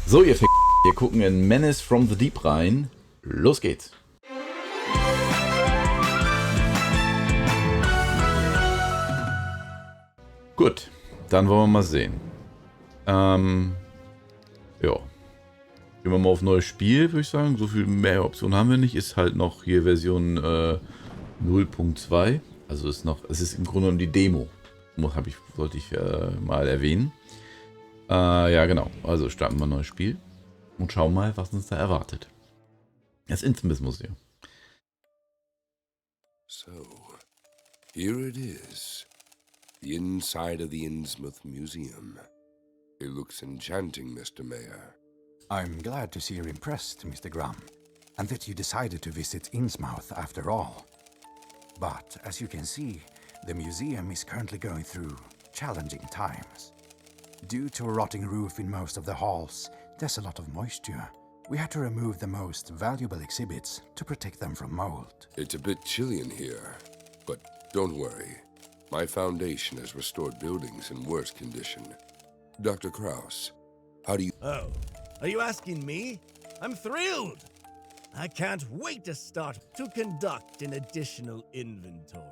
So, ihr wir gucken in Menace from the Deep rein. Los geht's. Gut, dann wollen wir mal sehen. Ja. Gehen wir mal auf neues Spiel, würde ich sagen. So viel mehr Optionen haben wir nicht. Ist halt noch hier Version 0.2. Also es ist im Grunde genommen die Demo. Sollte ich mal erwähnen. Ja, genau. Also starten wir ein neues Spiel und schauen mal, was uns da erwartet. Das Innsmouth Museum. So, here it is. The inside of the Innsmouth Museum. It looks enchanting, Mr. Mayor. I'm glad to see you're impressed, Mr. Graham, and that you decided to visit Innsmouth after all. But as you can see, the museum is currently going through challenging times. Due to a rotting roof in most of the halls, there's a lot of moisture. We had to remove the most valuable exhibits to protect them from mold. It's a bit chilly in here, but don't worry. My foundation has restored buildings in worse condition. Dr. Kraus, how do you... Oh, are you asking me? I'm thrilled! I can't wait to start to conduct an additional inventory.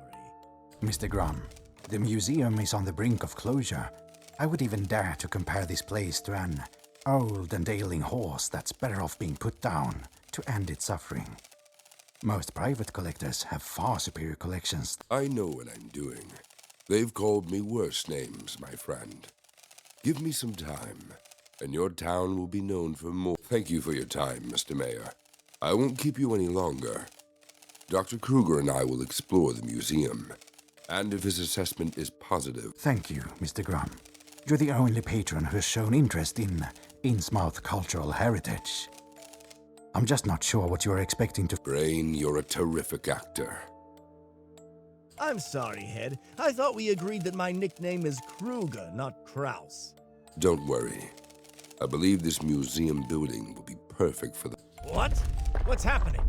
Mr. Graham, the museum is on the brink of closure. I would even dare to compare this place to an old and ailing horse that's better off being put down to end its suffering. Most private collectors have far superior collections. I know what I'm doing. They've called me worse names, my friend. Give me some time, and your town will be known for more. Thank you for your time, Mr. Mayor. I won't keep you any longer. Dr. Kruger and I will explore the museum, and if his assessment is positive... Thank you, Mr. Graham. You're the only patron who has shown interest in Innsmouth cultural heritage. I'm just not sure what you're expecting to... Brain, you're a terrific actor. I'm sorry, Head. I thought we agreed that my nickname is Kruger, not Kraus. Don't worry. I believe this museum building will be perfect for the... What? What's happening?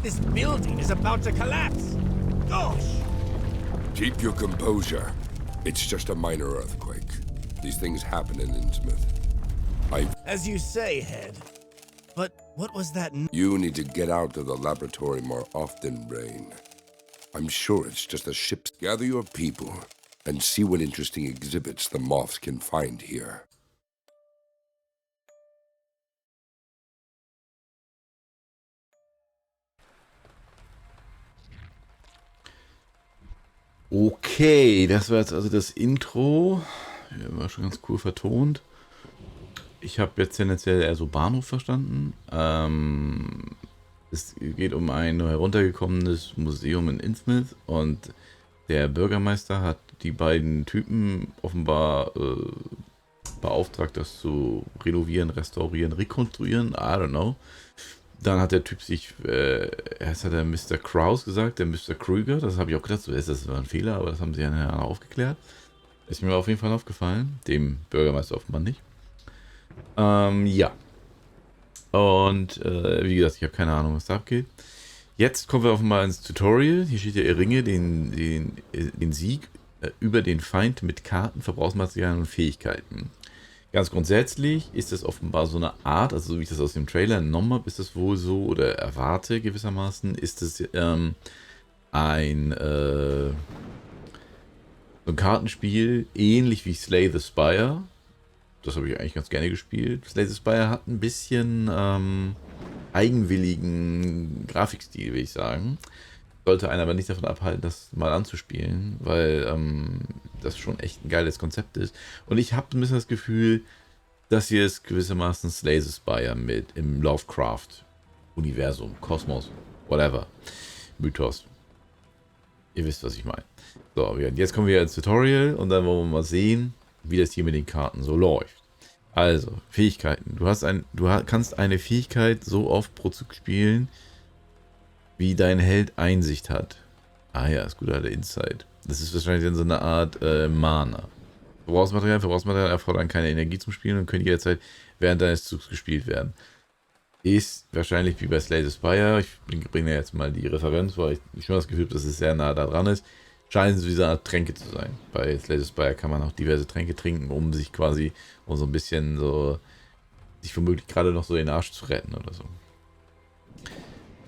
This building is about to collapse! Gosh! Keep your composure. It's just a minor earthquake. These things happen in Innsmouth. As you say, Head. But what was that? You need to get out of the laboratory more often, Brain. I'm sure it's just the ships. Gather your people and see what interesting exhibits the moths can find here. Okay, das war jetzt also das Intro. Ja, war schon ganz cool vertont. Ich habe jetzt tendenziell eher so Bahnhof verstanden. Es geht um ein heruntergekommenes Museum in Innsmouth und der Bürgermeister hat die beiden Typen offenbar beauftragt, das zu renovieren, restaurieren, rekonstruieren. I don't know. Dann hat der Typ sich, erst hat er Mr. Kraus gesagt, der Mr. Kruger. Das habe ich auch gedacht, so ist das ein Fehler, aber das haben sie ja nachher aufgeklärt. Ist mir auf jeden Fall aufgefallen, dem Bürgermeister offenbar nicht. Ja. Und wie gesagt, ich habe keine Ahnung, was da abgeht. Jetzt kommen wir offenbar ins Tutorial. Hier steht ja, erringe den Sieg über den Feind mit Karten, Verbrauchsmaterialien und Fähigkeiten. Ganz grundsätzlich ist das offenbar so eine Art, also so wie ich das aus dem Trailer entnommen habe, ist das wohl so, oder erwarte gewissermaßen, ist es so ein Kartenspiel, ähnlich wie Slay the Spire. Das habe ich eigentlich ganz gerne gespielt. Slay the Spire hat ein bisschen eigenwilligen Grafikstil, will ich sagen. Sollte einen aber nicht davon abhalten, das mal anzuspielen, weil das schon echt ein geiles Konzept ist. Und ich habe ein bisschen das Gefühl, dass hier ist gewissermaßen Slay the Spire mit im Lovecraft-Universum, Kosmos, whatever, Mythos. Ihr wisst, was ich meine. So, jetzt kommen wir ins Tutorial und dann wollen wir mal sehen, wie das hier mit den Karten so läuft. Also, Fähigkeiten. Du kannst eine Fähigkeit so oft pro Zug spielen, wie dein Held Einsicht hat. Ah ja, ist gut, alter Insight. Das ist wahrscheinlich dann so eine Art Mana. Verbrauchsmaterialien erfordern keine Energie zum Spielen und können jederzeit während deines Zugs gespielt werden. Ist wahrscheinlich wie bei Slay the Spire. Ich bringe jetzt mal die Referenz, weil ich schon das Gefühl habe, dass es sehr nah da dran ist. scheinen so diese Art Tränke zu sein. Bei Slay the Spire kann man auch diverse Tränke trinken, um sich quasi, um so ein bisschen so, sich womöglich gerade noch so den Arsch zu retten oder so.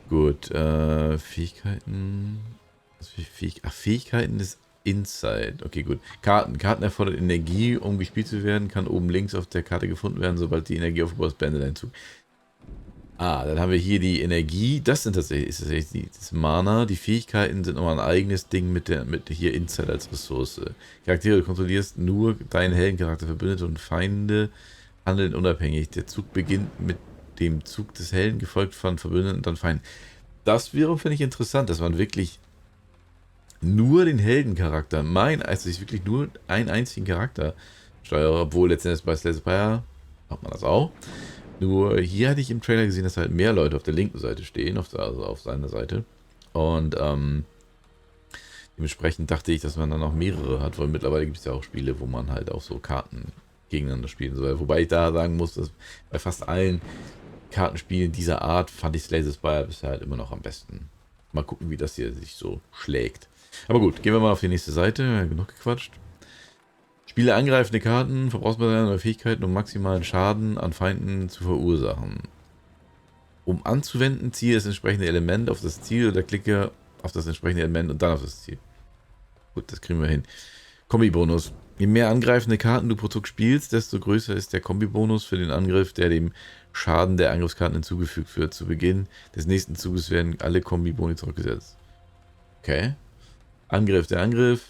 Gut, Fähigkeiten. Fähigkeiten ist Inside. Okay, gut. Karten erfordert Energie, um gespielt zu werden, kann oben links auf der Karte gefunden werden, sobald die Energie aufgebaut ist, beendet ein Zug. Dann haben wir hier die Energie. Das sind tatsächlich das Mana. Die Fähigkeiten sind nochmal ein eigenes Ding mit hier Inside als Ressource. Charaktere, du kontrollierst nur deinen Heldencharakter. Verbündete und Feinde handeln unabhängig. Der Zug beginnt mit dem Zug des Helden, gefolgt von Verbündeten und dann Feinden. Das wiederum finde ich interessant, dass man wirklich nur den Heldencharakter, also ich wirklich nur einen einzigen Charakter steuere, obwohl letztendlich bei Slay the Spire macht man das auch. Nur hier hatte ich im Trailer gesehen, dass halt mehr Leute auf der linken Seite stehen, also auf seiner Seite. Und dementsprechend dachte ich, dass man dann noch mehrere hat, weil mittlerweile gibt es ja auch Spiele, wo man halt auch so Karten gegeneinander spielen soll. Wobei ich da sagen muss, dass bei fast allen Kartenspielen dieser Art fand ich Slay the Spire bisher halt immer noch am besten. Mal gucken, wie das hier sich so schlägt. Aber gut, gehen wir mal auf die nächste Seite. Genug gequatscht. Spiele angreifende Karten, Verbrauchsmaterialien oder Fähigkeiten, um maximalen Schaden an Feinden zu verursachen. Um anzuwenden, ziehe das entsprechende Element auf das Ziel oder klicke auf das entsprechende Element und dann auf das Ziel. Gut, das kriegen wir hin. Kombi-Bonus. Je mehr angreifende Karten du pro Zug spielst, desto größer ist der Kombi-Bonus für den Angriff, der dem Schaden der Angriffskarten hinzugefügt wird. Zu Beginn des nächsten Zuges werden alle Kombi-Boni zurückgesetzt. Okay. Angriff, der Angriff.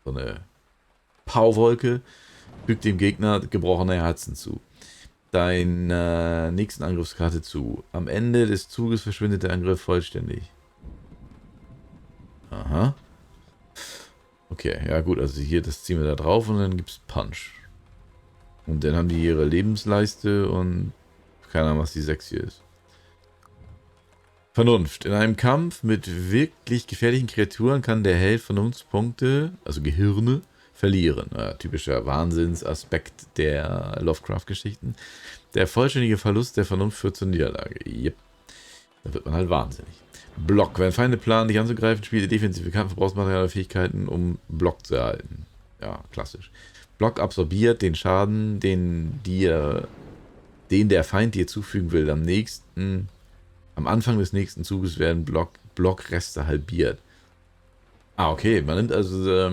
So eine Powerwolke fügt dem Gegner gebrochene Herzen zu. Deiner nächsten Angriffskarte zu. Am Ende des Zuges verschwindet der Angriff vollständig. Aha. Okay, ja gut, also hier, das ziehen wir da drauf und dann gibt es Punch. Und dann haben die ihre Lebensleiste und keine Ahnung, was die 6 hier ist. Vernunft. In einem Kampf mit wirklich gefährlichen Kreaturen kann der Held Vernunftspunkte, also Gehirne, verlieren. Typischer Wahnsinnsaspekt der Lovecraft-Geschichten. Der vollständige Verlust der Vernunft führt zur Niederlage. Yep. Da wird man halt wahnsinnig. Block. Wenn Feinde planen, dich anzugreifen, spiele defensive Karten, Verbrauchsmaterial oder Fähigkeiten, um Block zu erhalten. Ja, klassisch. Block absorbiert den Schaden, den der Feind dir zufügen will. Am Anfang des nächsten Zuges werden Blockreste halbiert. Okay. Man nimmt also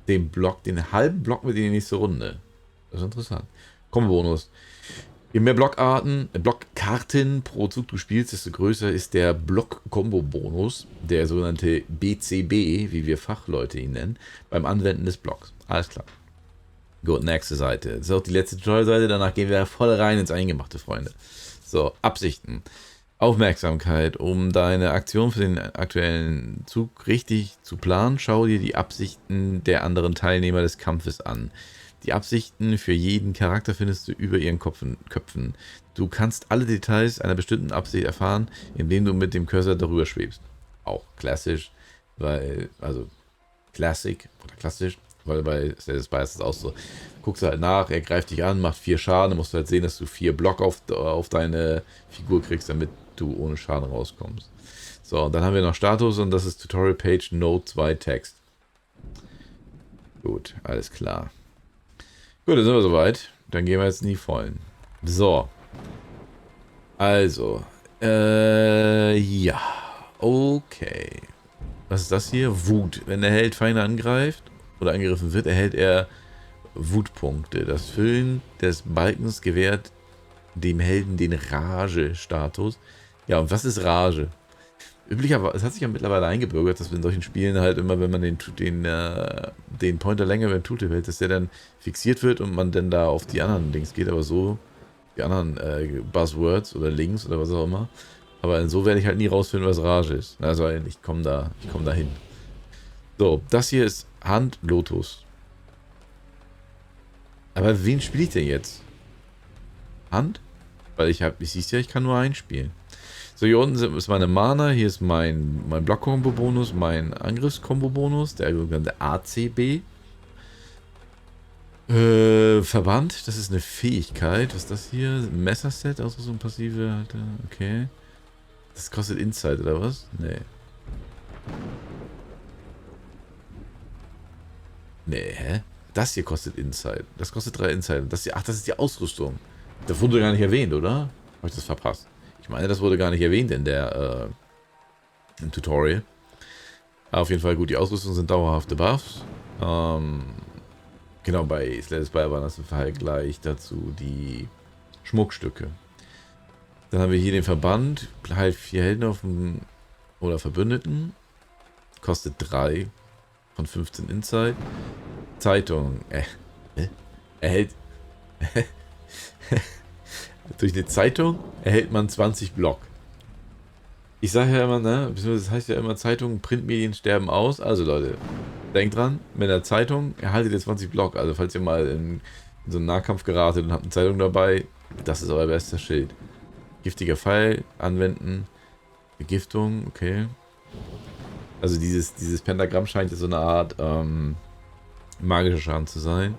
den halben Block mit in die nächste Runde. Das ist interessant. Kombo-Bonus. Je mehr Blockkarten pro Zug du spielst, desto größer ist der Block-Kombo-Bonus, der sogenannte BCB, wie wir Fachleute ihn nennen, beim Anwenden des Blocks. Alles klar. Gut, nächste Seite. Das ist auch die letzte Tutorial-Seite, danach gehen wir voll rein ins Eingemachte, Freunde. So, Absichten. Aufmerksamkeit. Um deine Aktion für den aktuellen Zug richtig zu planen, schau dir die Absichten der anderen Teilnehmer des Kampfes an. Die Absichten für jeden Charakter findest du über ihren Köpfen. Du kannst alle Details einer bestimmten Absicht erfahren, indem du mit dem Cursor darüber schwebst. Auch klassisch, weil bei Slay the Spire ist es auch so. Guckst du halt nach, er greift dich an, macht 4 Schaden, dann musst du halt sehen, dass du 4 Block auf deine Figur kriegst, damit du ohne Schaden rauskommst. So, und dann haben wir noch Status und das ist Tutorial Page Note 2 Text. Gut, alles klar. Gut, dann sind wir soweit. Dann gehen wir jetzt in die Vollen. So. Also. Ja. Okay. Was ist das hier? Wut. Wenn der Held Feinde angreift oder angegriffen wird, erhält er Wutpunkte. Das Füllen des Balkens gewährt dem Helden den Rage-Status. Ja, und was ist Rage? Üblicherweise, es hat sich ja mittlerweile eingebürgert, dass wir in solchen Spielen halt immer, wenn man den Pointer länger über den Tooltip hält, dass der dann fixiert wird und man dann da auf die anderen Dings geht, aber so, die anderen Buzzwords oder Links oder was auch immer. Aber so werde ich halt nie rausfinden, was Rage ist. Also ich komme da hin. So, das hier ist Hand Lotus. Aber wen spiele ich denn jetzt? Hand? Weil ich siehst ja, ich kann nur einspielen. So, hier unten ist meine Mana, hier ist mein Block-Kombo-Bonus, mein Angriffs-Kombo-Bonus, der sogenannte ACB. Verband, das ist eine Fähigkeit. Was ist das hier? Messerset, also so ein passive, okay. Das kostet Insight, oder was? Nee. Nee, hä? Das hier kostet Insight. Das kostet 3 Insight. Das hier, ach, das ist die Ausrüstung. Das wurde gar nicht erwähnt, oder? Habe ich das verpasst? Ich meine, das wurde gar nicht erwähnt in der, im Tutorial. Aber auf jeden Fall gut, die Ausrüstung sind dauerhafte Buffs. Genau, bei Slay the Spire waren das im Vergleich dazu die Schmuckstücke. Dann haben wir hier den Verband, halt 4 Helden auf dem, oder Verbündeten. Kostet 3 von 15 Insight. Zeitung, erhält durch eine Zeitung erhält man 20 Block. Ich sage ja immer, ne, das heißt ja immer, Zeitungen, Printmedien sterben aus. Also Leute, denkt dran, mit der Zeitung erhaltet ihr 20 Block. Also falls ihr mal in so einen Nahkampf geratet und habt eine Zeitung dabei, das ist euer bester Schild. Giftiger Pfeil, anwenden, Vergiftung, okay. Also dieses Pentagramm scheint ja so eine Art magischer Schaden zu sein.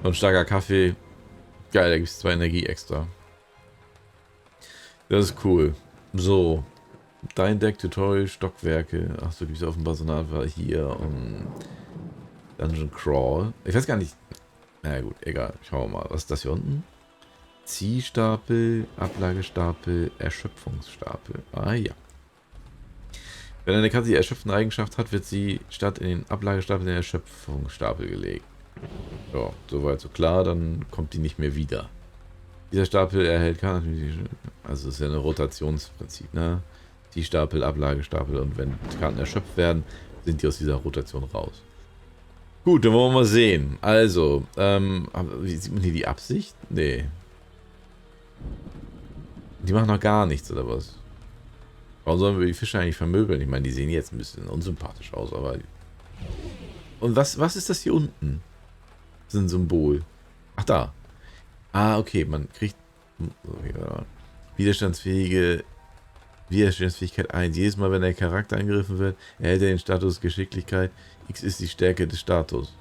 Und starker Kaffee, geil, da gibt es 2 Energie extra. Das ist cool. So. Dein Deck, Tutorial, Stockwerke. Achso, gibt es offenbar so eine Art hier. Dungeon Crawl. Ich weiß gar nicht. Na gut, egal. Schauen wir mal. Was ist das hier unten? Ziehstapel, Ablagestapel, Erschöpfungsstapel. Ah ja. Wenn eine Karte die erschöpfende Eigenschaft hat, wird sie statt in den Ablagestapel in den Erschöpfungsstapel gelegt. Ja, soweit so klar, dann kommt die nicht mehr wieder. Dieser Stapel erhält Karten. Also ist ja ein Rotationsprinzip, ne? Die Stapel, Ablagestapel, und wenn Karten erschöpft werden, sind die aus dieser Rotation raus. Gut, dann wollen wir mal sehen. Also, wie sieht man hier die Absicht? Nee. Die machen noch gar nichts, oder was? Warum sollen wir die Fische eigentlich vermöbeln? Ich meine, die sehen jetzt ein bisschen unsympathisch aus, aber... Und was ist das hier unten? Das ist ein Symbol. Ach, da. Ah, okay, man kriegt... Okay, Widerstandsfähigkeit 1. Jedes Mal, wenn der Charakter angegriffen wird, erhält er den Status Geschicklichkeit. X ist die Stärke des Status.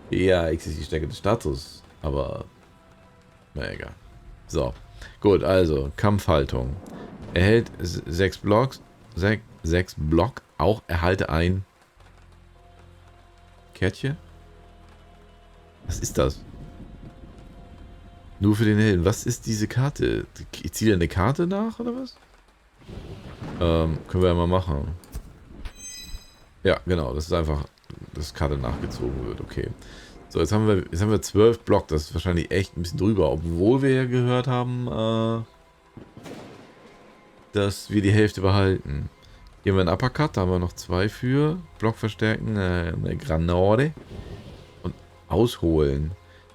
Ja, X ist die Stärke des Status. Aber... Na egal. So. Gut, also, Kampfhaltung. Erhält 6 Blocks. 6 Block. Auch erhalte ein Kärtchen. Was ist das? Nur für den Helden. Was ist diese Karte? Ich ziehe eine Karte nach, oder was? Können wir ja mal machen. Ja, genau. Das ist einfach, dass Karte nachgezogen wird. Okay. So, jetzt haben wir 12 Block. Das ist wahrscheinlich echt ein bisschen drüber. Obwohl wir ja gehört haben, dass wir die Hälfte behalten. Hier haben wir einen Uppercut. Da haben wir noch 2 für. Block verstärken. Eine Granate. Und ausholen.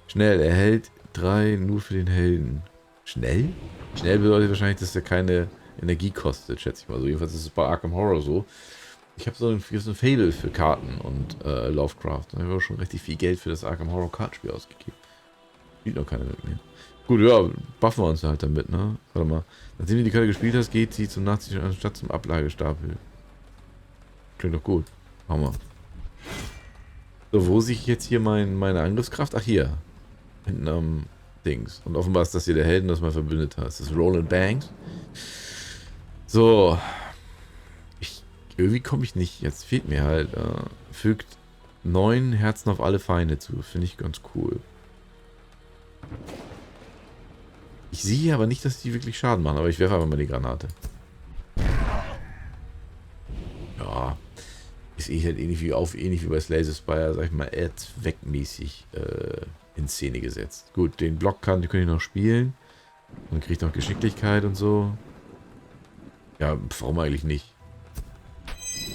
Schnell. Erhält 3 nur für den Helden. Schnell? Schnell bedeutet wahrscheinlich, dass er keine Energie kostet, schätze ich mal so. Jedenfalls ist es bei Arkham Horror so. Ich habe so ein Fable für Karten und Lovecraft. Da habe ich schon richtig viel Geld für das Arkham Horror Kartenspiel ausgegeben. Spielt noch keiner mit mir. Gut, ja, buffen wir uns halt damit, ne? Warte mal. Nachdem du die Karte gespielt hast, geht sie zum Nachziehen anstatt zum Ablagestapel. Klingt doch gut. Machen wir. So, wo sehe ich jetzt hier meine Angriffskraft? Ach, hier. Hinten am Dings. Und offenbar ist das hier der Helden, das man verbündet hat. Das ist Roland Banks. So. Irgendwie komme ich nicht. Jetzt fehlt mir halt. Fügt 9 Herzen auf alle Feinde zu. Finde ich ganz cool. Ich sehe aber nicht, dass die wirklich Schaden machen. Aber ich werfe einfach mal die Granate. Ja. Ist halt ähnlich wie bei Slay the Spire, sag ich mal, eher zweckmäßig in Szene gesetzt. Gut, den Block kann ich noch spielen. Und kriegt noch Geschicklichkeit und so. Ja, warum eigentlich nicht?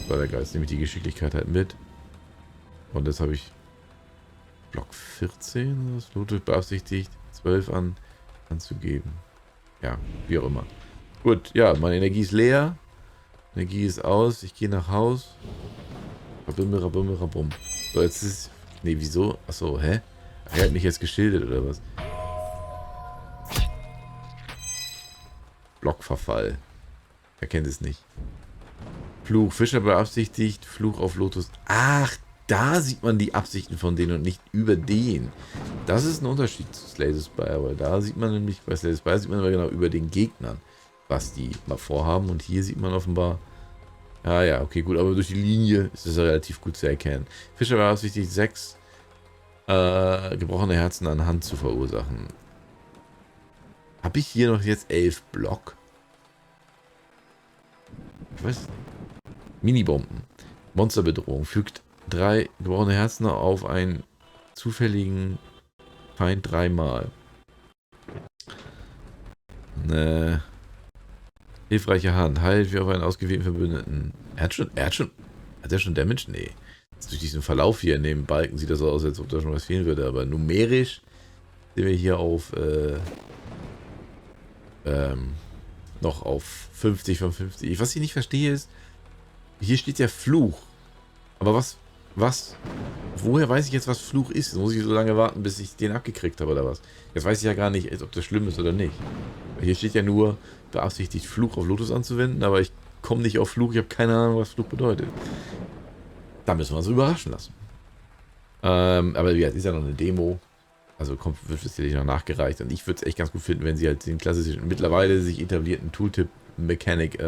Weil der Geist nehme ich die Geschicklichkeit halt mit. Und jetzt habe ich Block 14, das Lotus beabsichtigt, 12 anzugeben. Ja, wie auch immer. Gut, ja, meine Energie ist leer. Energie ist aus. Ich gehe nach Haus. Rabimmel, rabimmel, rabum. So, jetzt ist... Nee, wieso? Achso, hä? Er hat mich jetzt geschildert, oder was? Blockverfall. Er kennt es nicht. Fluch. Fischer beabsichtigt. Fluch auf Lotus. Ach, da sieht man die Absichten von denen und nicht über den. Das ist ein Unterschied zu Slay the Spire, weil da sieht man nämlich, bei Slay the Spire sieht man aber genau über den Gegnern, was die mal vorhaben. Und hier sieht man offenbar Ah ja, okay, gut, aber durch die Linie ist es ja relativ gut zu erkennen. Fischer war es wichtig, 6 gebrochene Herzen an Hand zu verursachen. Habe ich hier noch jetzt 11 Block? Ich weiß nicht. Minibomben. Monsterbedrohung. Fügt 3 gebrochene Herzen auf einen zufälligen Feind 3-mal. Ne. Hilfreiche Hand. Heilt wie auf einen ausgewählten Verbündeten. Hat er schon Damage? Nee. Jetzt durch diesen Verlauf hier in dem Balken sieht das so aus, als ob da schon was fehlen würde. Aber numerisch sind wir hier auf noch auf 50 von 50. Was ich nicht verstehe ist, hier steht ja Fluch. Aber woher weiß ich jetzt, was Fluch ist? Jetzt muss ich so lange warten, bis ich den abgekriegt habe oder was? Jetzt weiß ich ja gar nicht, ob das schlimm ist oder nicht. Hier steht ja nur, beabsichtigt Fluch auf Lotus anzuwenden, aber ich komme nicht auf Fluch, ich habe keine Ahnung, was Fluch bedeutet. Da müssen wir uns überraschen lassen. Aber ja, ist ja noch eine Demo. Also wird sicherlich noch nachgereicht. Und ich würde es echt ganz gut finden, wenn sie halt den klassischen, mittlerweile sich etablierten Tooltip-Mechanik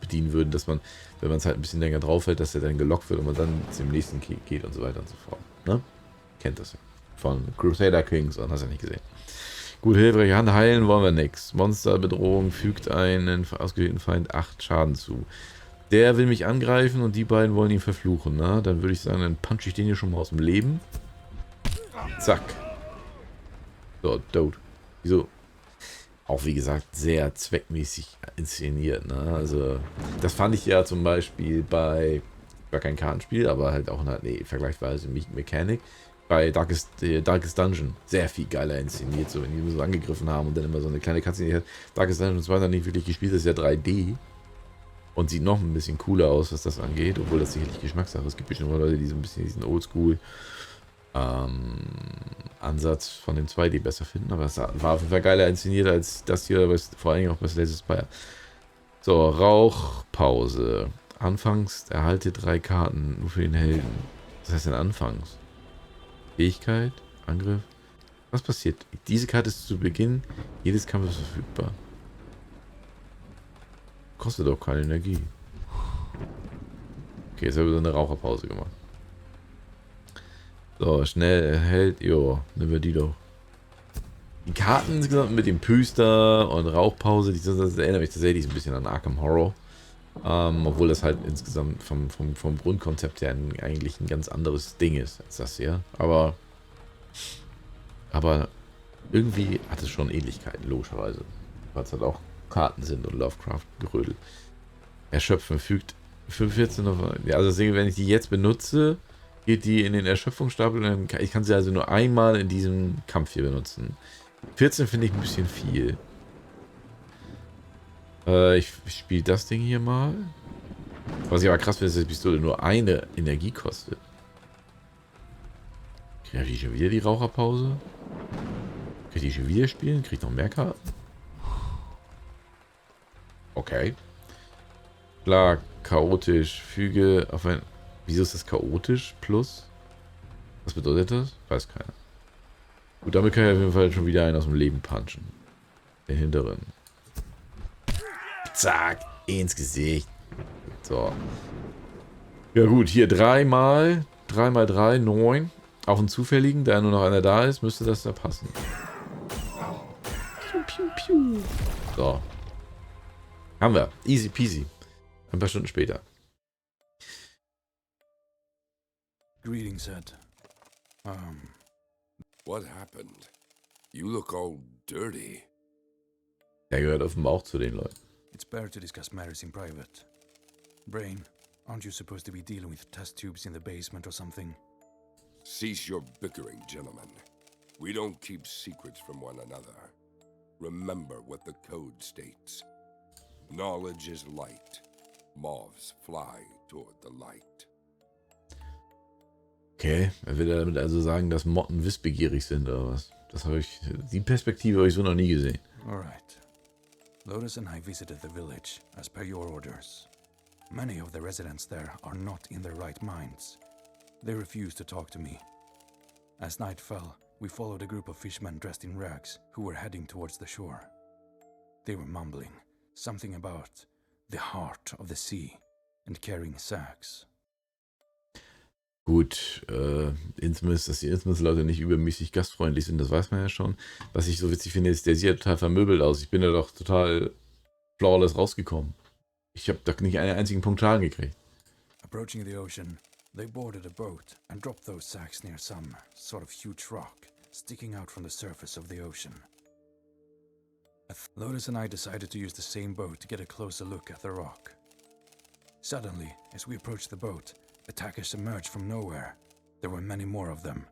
bedienen würden, dass man, wenn man es halt ein bisschen länger draufhält, dass der dann gelockt wird und man dann zum nächsten geht und so weiter und so fort. Ne? Kennt das ja. Von Crusader Kings und hast ja nicht gesehen. Gut, hilfreiche Hand, heilen wollen wir nix. Monsterbedrohung fügt einen ausgewählten Feind 8 Schaden zu. Der will mich angreifen und die beiden wollen ihn verfluchen. Ne? Dann würde ich sagen, dann punch ich den hier schon mal aus dem Leben. Zack. So, Dote. Wieso? Auch wie gesagt, sehr zweckmäßig inszeniert. Ne? Also, das fand ich ja zum Beispiel bei, war kein Kartenspiel, aber halt auch eine vergleichsweise Mechanik. Bei Darkest Dungeon. Sehr viel geiler inszeniert, so wenn die so angegriffen haben und dann immer so eine kleine Katze, die hat Darkest Dungeon 2 noch nicht wirklich gespielt, das ist ja 3D. Und sieht noch ein bisschen cooler aus, was das angeht, obwohl das sicherlich Geschmackssache ist. Es gibt bestimmt Leute, die so ein bisschen diesen Oldschool Ansatz von dem 2D besser finden, aber es war auf jeden Fall geiler inszeniert als das hier, vor allem auch bei Slay the Spire. So, Rauchpause. Anfangs erhalte 3 Karten, nur für den Helden. Was heißt denn anfangs? Fähigkeit, Angriff. Was passiert? Diese Karte ist zu Beginn jedes Kampfes verfügbar. Kostet doch keine Energie. Okay, jetzt haben wir so eine Raucherpause gemacht. So, schnell erhält. Jo, nehmen wir die doch. Die Karten insgesamt mit dem Püster und Rauchpause, das erinnert mich tatsächlich ein bisschen an Arkham Horror. Obwohl das halt insgesamt vom Grundkonzept her eigentlich ein ganz anderes Ding ist als das hier. Aber irgendwie hat es schon Ähnlichkeiten, logischerweise. Weil es halt auch Karten sind und Lovecraft gerödelt. Erschöpfen fügt 14 auf. Ja, also deswegen, wenn ich die jetzt benutze, geht die in den Erschöpfungsstapel und ich kann sie also nur einmal in diesem Kampf hier benutzen. 14 finde ich ein bisschen viel. Ich spiele das Ding hier mal. Was ich aber krass finde, ist, dass die Pistole nur eine Energie kostet. Kriege ich schon wieder die Raucherpause? Kriege ich schon wieder spielen? Kriege ich noch mehr Karten? Okay. Klar, chaotisch. Füge auf ein... Wieso ist das chaotisch? Plus? Was bedeutet das? Weiß keiner. Gut, damit kann ich auf jeden Fall schon wieder einen aus dem Leben punchen. Den hinteren. Zack, ins Gesicht. So. Ja gut, hier 3 mal 3, 9. Auf einen zufälligen, da nur noch einer da ist, müsste das da passen. Piu, piu, piu. So. Haben wir. Easy peasy. Ein paar Stunden später. Greetings, Ed. What happened? You look all dirty. Der gehört offenbar auch zu den Leuten. It's better to discuss matters in private. Brain, aren't you supposed to be dealing with test tubes in the basement or something? Cease your bickering, gentlemen. We don't keep secrets from one another. Remember what the code states. Knowledge is light. Moths fly toward the light. Okay, er will damit also sagen, dass Motten wissbegierig sind oder was? Das habe ich, die Perspektive habe ich so noch nie gesehen. Alright. Lotus and I visited the village, as per your orders. Many of the residents there are not in their right minds. They refuse to talk to me. As night fell, we followed a group of fishermen dressed in rags who were heading towards the shore. They were mumbling something about the heart of the sea and carrying sacks. Gut, Innsmouth, dass die Innsmouth-Leute nicht übermäßig gastfreundlich sind, das weiß man ja schon. Was ich so witzig finde, ist, der sieht ja total vermöbelt aus. Ich bin ja doch total flawless rausgekommen. Ich habe da nicht einen einzigen Punkt Schaden gekriegt. Approaching the ocean, they boarded a boat and dropped those sacks near some sort of huge rock sticking out from the surface of the ocean. Lotus and I decided to use the same boat to get a closer look at the rock. Suddenly, as we approached the boat, attackers emerged from nowhere. There were many more of them.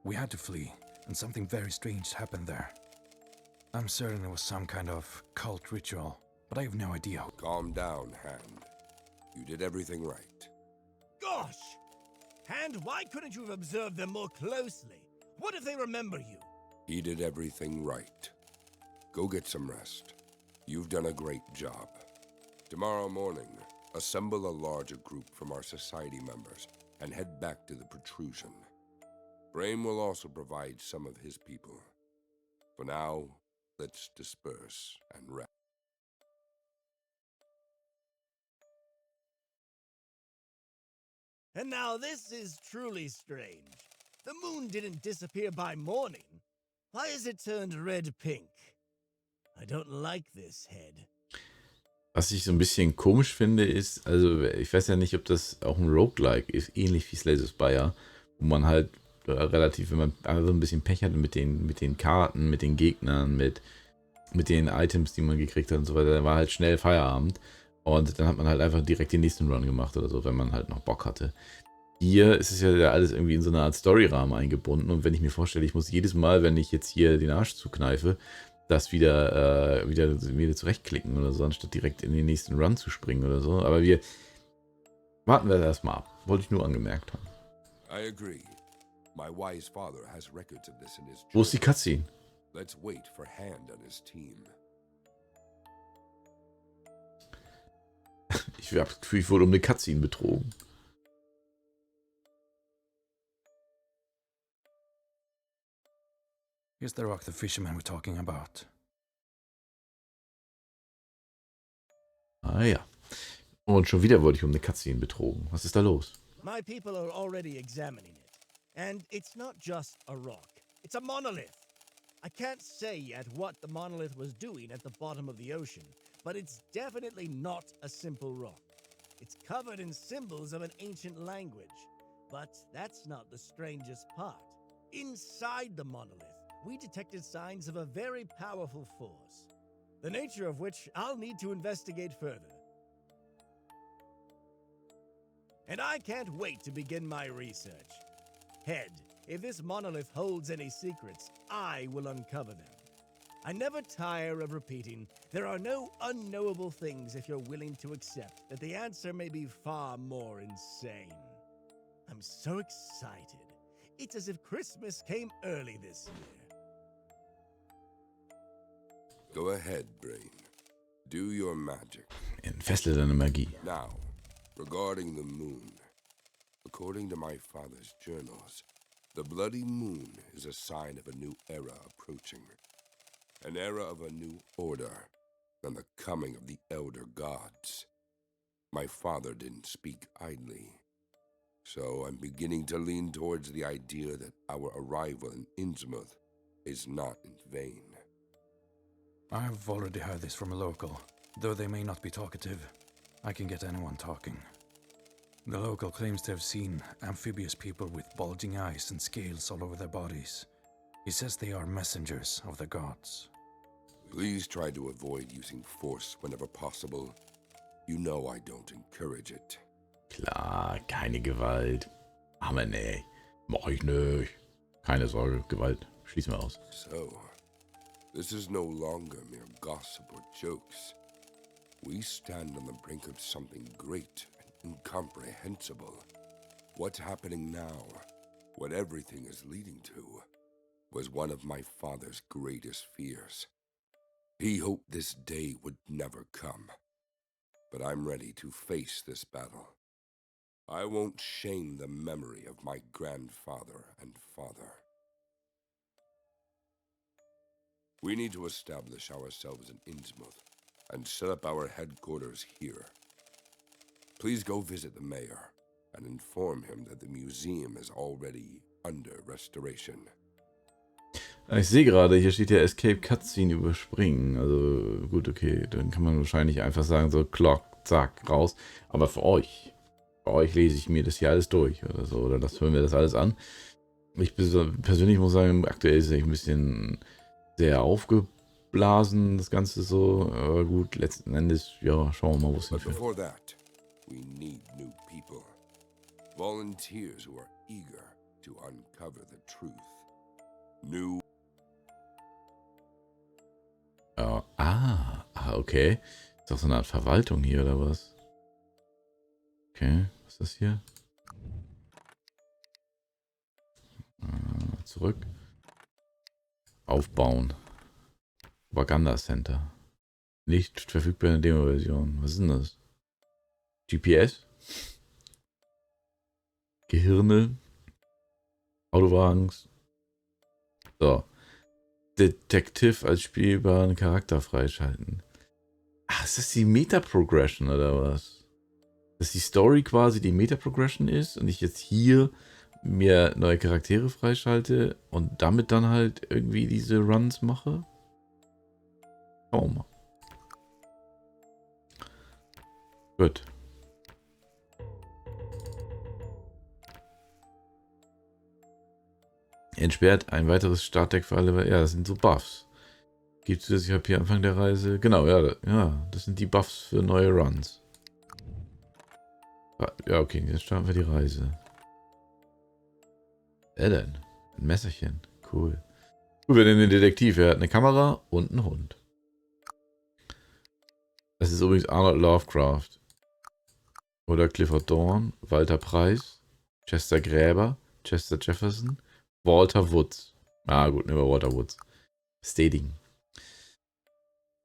We had to flee, and something very strange happened there. I'm certain it was some kind of cult ritual, but I have no idea. Calm down, Hand. You did everything right. Gosh! Hand, why couldn't you have observed them more closely? What if they remember you? He did everything right. Go get some rest. You've done a great job. Tomorrow morning, assemble a larger group from our society members and head back to the protrusion. Brain will also provide some of his people. For now, let's disperse and rest. And now this is truly strange. The moon didn't disappear by morning. Why is it turned red-pink? I don't like this head. Was ich so ein bisschen komisch finde, ist, also ich weiß ja nicht, ob das auch ein Roguelike ist, ähnlich wie Slay the Spire, wo man halt relativ, wenn man einfach so ein bisschen Pech hatte mit den Karten, mit den Gegnern, mit den Items, die man gekriegt hat und so weiter, dann war halt schnell Feierabend und dann hat man halt einfach direkt den nächsten Run gemacht oder so, wenn man halt noch Bock hatte. Hier ist es ja alles irgendwie in so eine Art Storyrahmen eingebunden und wenn ich mir vorstelle, ich muss jedes Mal, wenn ich jetzt hier den Arsch zukneife, das wieder zurechtklicken oder so, anstatt direkt in den nächsten Run zu springen oder so. Aber warten wir erstmal ab. Wollte ich nur angemerkt haben. I agree. My wise father has records of this in his Wo ist die journal. Cutscene? Let's wait for Hand and his team. Ich habe das Gefühl, ich wurde um eine Cutscene betrogen. Here's the rock the fishermen were talking about. Ah ja. Und schon wieder wurde ich um eine Cutscene betrogen. Was ist da los? My people are already examining it. And it's not just a rock. It's a monolith. I can't say yet what the monolith was doing at the bottom of the ocean, but it's definitely not a simple rock. It's covered in symbols of an ancient language. But that's not the strangest part. Inside the monolith, we detected signs of a very powerful force, the nature of which I'll need to investigate further. And I can't wait to begin my research. Head, if this monolith holds any secrets, I will uncover them. I never tire of repeating, there are no unknowable things if you're willing to accept that the answer may be far more insane. I'm so excited. It's as if Christmas came early this year. Go ahead, Brain. Do your magic. Entfessle deine Magie. Now, regarding the moon. According to my father's journals, the bloody moon is a sign of a new era approaching. An era of a new order and the coming of the elder gods. My father didn't speak idly. So I'm beginning to lean towards the idea that our arrival in Innsmouth is not in vain. I've already heard this from a local. Though they may not be talkative, I can get anyone talking. The local claims to have seen amphibious people with bulging eyes and scales all over their bodies. He says they are messengers of the gods. Please try to avoid using force whenever possible. You know I don't encourage it. Klar, keine Gewalt. Aber nee, mach ich nicht. Keine Sorge, Gewalt. Schließ mal aus. So, this is no longer mere gossip or jokes. We stand on the brink of something great and incomprehensible. What's happening now, what everything is leading to, was one of my father's greatest fears. He hoped this day would never come. But I'm ready to face this battle. I won't shame the memory of my grandfather and father. We need to establish ourselves in Innsmouth and set up our headquarters here. Please go visit the mayor and inform him that the museum is already under restoration. Ich sehe gerade, hier steht ja Escape Cutscene überspringen. Also gut, okay, dann kann man wahrscheinlich einfach sagen, so Clock, zack, raus. Aber für euch lese ich mir das hier alles durch oder so. Oder hören wir das alles an. Ich persönlich muss sagen, aktuell ist es ein bisschen sehr aufgeblasen, das Ganze so. Aber gut, letzten Endes, ja, schauen wir mal, wo es But hinführt. before that, we need new people. Volunteers who are eager to uncover the truth. New. Ja, okay. Ist doch so eine Art Verwaltung hier, oder was? Okay, was ist das hier? Zurück. Aufbauen. Propaganda Center. Nicht verfügbar in der Demo-Version. Was ist denn das? GPS? Gehirne? Autowagens? So. Detective als spielbaren Charakter freischalten. Ach, ist das die Meta-Progression oder was? Dass die Story quasi die Meta-Progression ist und ich jetzt hier mir neue Charaktere freischalte und damit dann halt irgendwie diese Runs mache? Schauen wir mal. Gut. Entsperrt ein weiteres Startdeck für alle. Ja, das sind so Buffs. Gibt es, ich habe hier Anfang der Reise. Genau, ja, das sind die Buffs für neue Runs. Ja, okay, jetzt starten wir die Reise. Denn? Ein Messerchen. Cool. Gut, wir nehmen den Detektiv. Er hat eine Kamera und einen Hund. Das ist übrigens Arnold Lovecraft. Oder Clifford Dorn, Walter Price, Chester Gräber, Chester Jefferson, Walter Woods. Ah, gut, nehmen wir Walter Woods. Stading.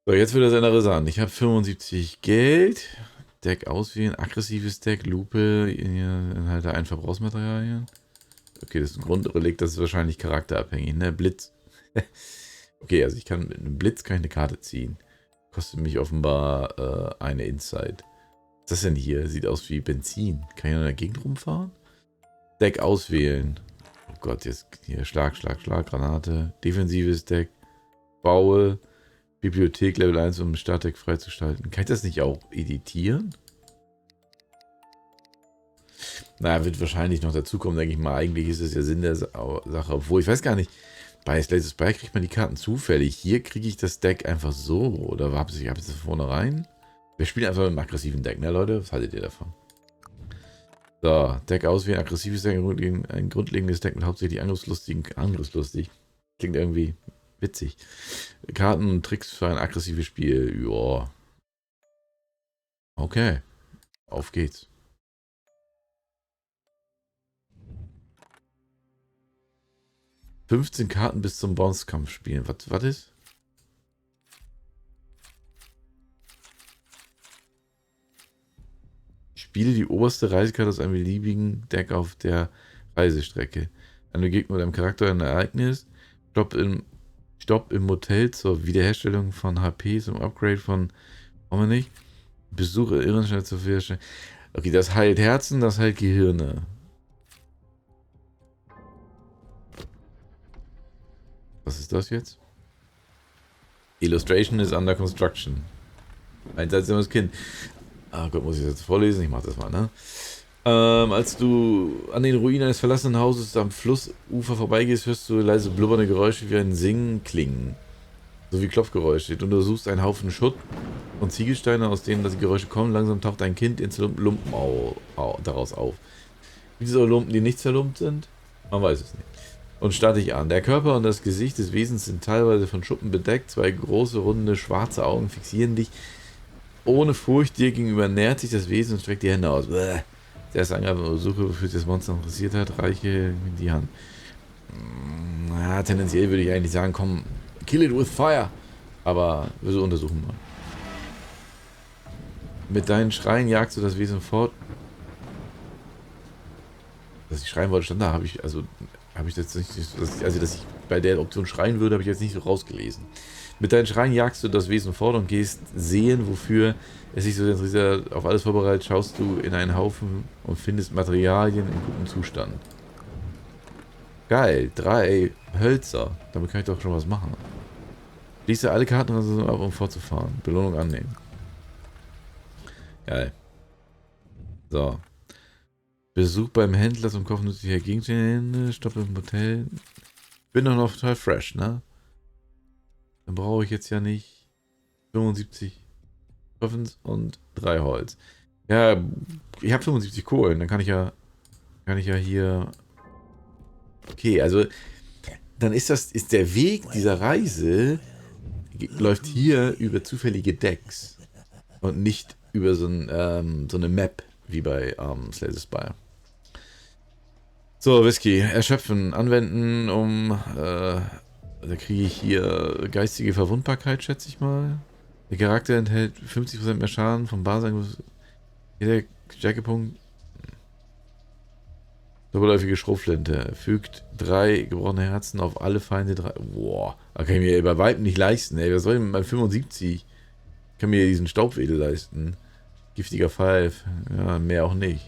So, jetzt wird das interessant. Ich habe 75 Geld. Deck auswählen, aggressives Deck, Lupe, Inhalte ein Verbrauchsmaterialien. Okay, das ist ein Grundrelikt, das ist wahrscheinlich charakterabhängig, ne? Blitz. Okay, also ich kann mit einem Blitz eine Karte ziehen. Kostet mich offenbar eine Insight. Was ist das denn hier? Sieht aus wie Benzin. Kann ich in der Gegend rumfahren? Deck auswählen. Oh Gott, jetzt hier Schlag, Granate. Defensives Deck. Baue. Bibliothek Level 1, um ein Startdeck freizuschalten. Kann ich das nicht auch editieren? Naja, wird wahrscheinlich noch dazukommen, denke ich mal. Eigentlich ist es ja Sinn der Sache. Obwohl, ich weiß gar nicht. Bei Slay the Spire kriegt man die Karten zufällig. Hier kriege ich das Deck einfach so. Oder habe ich das vorne rein? Wir spielen einfach mit einem aggressiven Deck, ne Leute? Was haltet ihr davon? So, Deck auswählen, aggressives Deck, ein grundlegendes Deck mit hauptsächlich angriffslustig. Klingt irgendwie witzig. Karten und Tricks für ein aggressives Spiel. Joa. Okay. Auf geht's. ...15 Karten bis zum Bosskampf spielen. Was ist? Spiele die oberste Reisekarte aus einem beliebigen Deck auf der Reisestrecke. Ein Gegner mit einem Charakter ein Ereignis. Stopp im Motel zur Wiederherstellung von HP, zum Upgrade von... Warum nicht? Besuche Irrenschnell zur Wiederherstellung. Okay, das heilt Herzen, das heilt Gehirne. Was ist das jetzt? Illustration is under construction. Ein seltsames Kind. Ah Gott, muss ich das jetzt vorlesen? Ich mach das mal, ne? Als du an den Ruinen eines verlassenen Hauses am Flussufer vorbeigehst, hörst du leise blubbernde Geräusche wie ein Singen klingen. Sowie Klopfgeräusche. Du untersuchst einen Haufen Schutt und Ziegelsteine, aus denen die Geräusche kommen. Langsam taucht ein Kind ins Lumpen daraus auf. Wie diese Lumpen, die nicht zerlumpt sind? Man weiß es nicht. Und starrt dich an. Der Körper und das Gesicht des Wesens sind teilweise von Schuppen bedeckt. Zwei große, runde, schwarze Augen fixieren dich. Ohne Furcht dir gegenüber nähert sich das Wesen und streckt die Hände aus. Bäh. Der erste Angriff und Suche, wofür sich das Monster interessiert hat, reiche in die Hand. Ja, tendenziell würde ich eigentlich sagen, komm, kill it with fire. Aber wir so untersuchen mal. Mit deinen Schreien jagst du das Wesen fort. dass ich schreien wollte, stand da, habe ich das nicht, dass ich bei der Option schreien würde, habe ich jetzt nicht so rausgelesen. Mit deinen Schreien jagst du das Wesen fort und gehst sehen, wofür es sich so interessiert, auf alles vorbereitet, schaust du in einen Haufen und findest Materialien in gutem Zustand. Geil, 3 Hölzer. Damit kann ich doch schon was machen. Schließe alle Karten ab, um fortzufahren. Belohnung annehmen. Geil. So. Besuch beim Händler zum Kaufen nützlicher Gegenstände. Stopp im Hotel. Bin doch noch total fresh, ne? Dann brauche ich jetzt ja nicht 75 Muffins und 3 Holz. Ja, ich habe 75 Kohlen. Dann kann ich ja hier... Okay, also dann ist der Weg dieser Reise läuft hier über zufällige Decks und nicht über so eine Map wie bei Slay the Spire. So, Whisky, erschöpfen, anwenden, da kriege ich hier geistige Verwundbarkeit, schätze ich mal. Der Charakter enthält 50% mehr Schaden vom Basis. Jeder Stärkepunkt. Doppelläufige Schrotflinte. Fügt 3 gebrochene Herzen auf alle Feinde. 3. Boah, da kann ich mir bei Weitem nicht leisten, ey. Was soll ich mit meinem 75? Ich kann mir diesen Staubwedel leisten. Giftiger Pfeif. Ja, mehr auch nicht.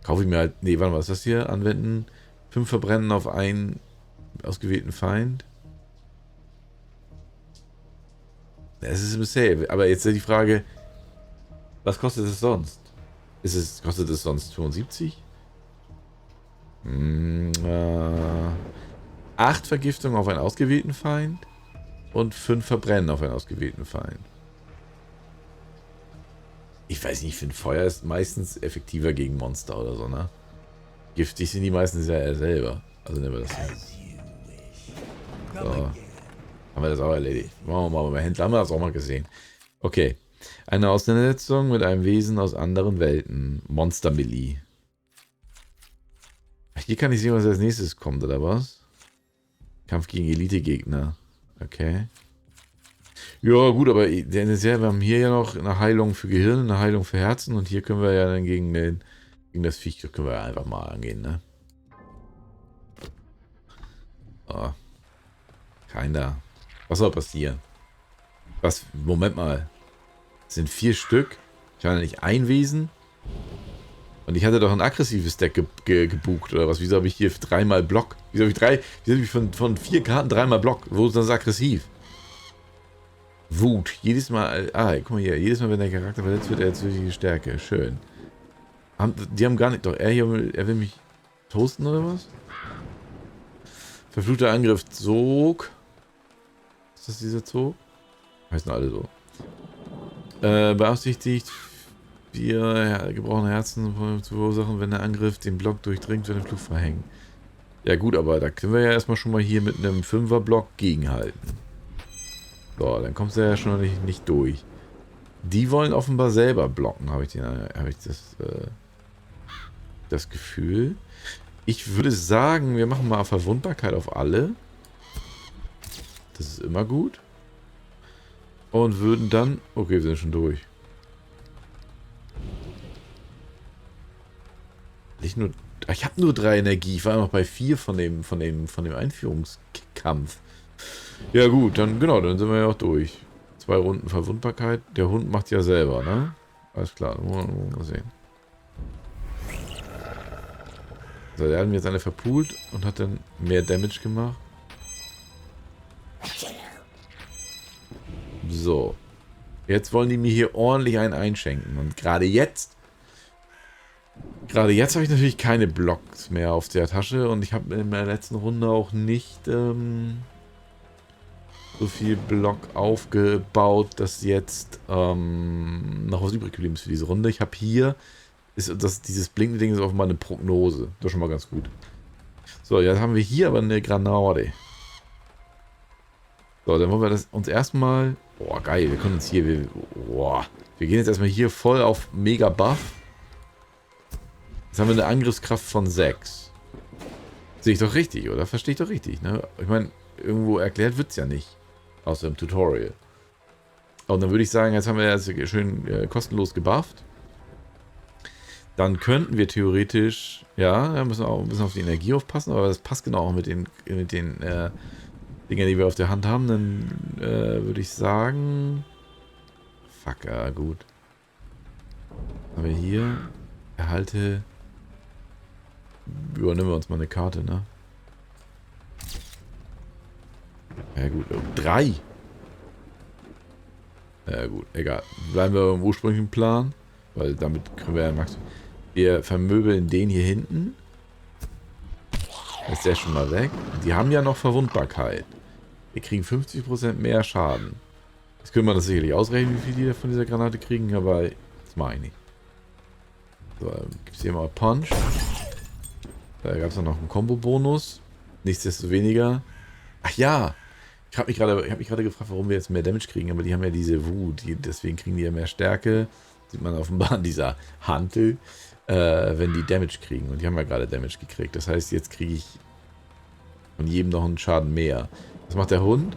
Kaufe ich mir halt. Nee, warte mal, was ist das hier? Anwenden. 5 Verbrennen auf einen ausgewählten Feind. Es ist im Sale. Aber jetzt ist die Frage, was kostet es sonst? Kostet es sonst 75? 8 Vergiftungen auf einen ausgewählten Feind und 5 Verbrennen auf einen ausgewählten Feind. Ich weiß nicht, ich finde Feuer ist meistens effektiver gegen Monster oder so, ne? Giftig sind die meistens ja eher selber. Also nehmen wir das hin. So. Haben wir das auch erledigt. Machen wir mal bei Händler, haben wir das auch mal gesehen. Okay. Eine Auseinandersetzung mit einem Wesen aus anderen Welten. Monster-Melee. Hier kann ich sehen, was als nächstes kommt, oder was? Kampf gegen Elite-Gegner. Okay. Ja, gut, aber wir haben hier ja noch eine Heilung für Gehirn, eine Heilung für Herzen und hier können wir ja dann gegen das Viech können wir ja einfach mal angehen, ne? Oh. Keiner. Was soll passieren? Was? Moment mal. Das sind 4 Stück. Ich habe nicht ein Wesen. Und ich hatte doch ein aggressives Deck gebucht, oder was? Wieso habe ich hier 3-mal Block? Wieso habe ich von 4 Karten 3-mal Block? Wo ist das aggressiv? Wut. Jedes Mal. Guck mal hier. Jedes Mal, wenn der Charakter verletzt wird, er hat zusätzliche Stärke. Schön. Die haben gar nicht. Doch, er will mich toasten, oder was? Verfluchter Angriff. Zog. Ist das dieser Zog? Heißen alle so. Beaufsichtigt 4 gebrochene Herzen zu verursachen, wenn der Angriff den Block durchdringt, wenn der Fluch verhängt. Ja gut, aber da können wir ja erstmal schon mal hier mit einem 5er Block gegenhalten. So, dann kommst du ja schon nicht durch. Die wollen offenbar selber blocken, habe ich das Gefühl. Ich würde sagen, wir machen mal Verwundbarkeit auf alle. Das ist immer gut. Und würden dann... Okay, wir sind schon durch. Ich habe nur 3 Energie. Ich war noch bei 4 von dem Einführungskampf. Ja gut, dann sind wir ja auch durch. 2 Runden Verwundbarkeit. Der Hund macht ja selber, ne? Alles klar, dann wollen wir mal sehen. So, der hat mir jetzt eine verpult und hat dann mehr Damage gemacht. So. Jetzt wollen die mir hier ordentlich einen einschenken. Und gerade jetzt habe ich natürlich keine Blocks mehr auf der Tasche. Und ich habe in der letzten Runde auch nicht so viel Block aufgebaut, dass jetzt noch was übrig geblieben ist für diese Runde. Ich habe hier, dieses blinkende Ding ist offenbar eine Prognose. Das ist schon mal ganz gut. So, jetzt haben wir hier aber eine Granate. So, dann wollen wir das uns erstmal... Boah, geil, wir können uns hier... Wir gehen jetzt erstmal hier voll auf Mega Buff. Jetzt haben wir eine Angriffskraft von 6. Sehe ich doch richtig, oder? Verstehe ich doch richtig, ne? Ich meine, irgendwo erklärt wird es ja nicht. Außer im Tutorial. Und dann würde ich sagen, jetzt haben wir das schön kostenlos gebufft. dann könnten wir theoretisch, ja, wir müssen auch ein bisschen auf die Energie aufpassen, aber das passt genau auch mit den Dingern, die wir auf der Hand haben. Dann würde ich sagen, fuck, ja, gut. Aber hier, erhalte, übernehmen wir uns mal eine Karte, ne? Ja gut, 3. Ja gut, egal. Bleiben wir beim ursprünglichen Plan, weil damit können wir ja max. Wir vermöbeln den hier hinten. Ist der schon mal weg. Die haben ja noch Verwundbarkeit. Wir kriegen 50% mehr Schaden. Jetzt können wir das sicherlich ausrechnen, wie viel die von dieser Granate kriegen, aber das mache ich nicht. So, gibt es hier mal Punch. Da gab es noch einen Combo-Bonus. Nichtsdestoweniger. Ach ja! Ich habe mich gerade gefragt, warum wir jetzt mehr Damage kriegen, aber die haben ja diese Wut. Deswegen kriegen die ja mehr Stärke. Sieht man offenbar an dieser Hantel, wenn die Damage kriegen. Und die haben ja gerade Damage gekriegt. Das heißt, jetzt kriege ich von jedem noch einen Schaden mehr. Was macht der Hund?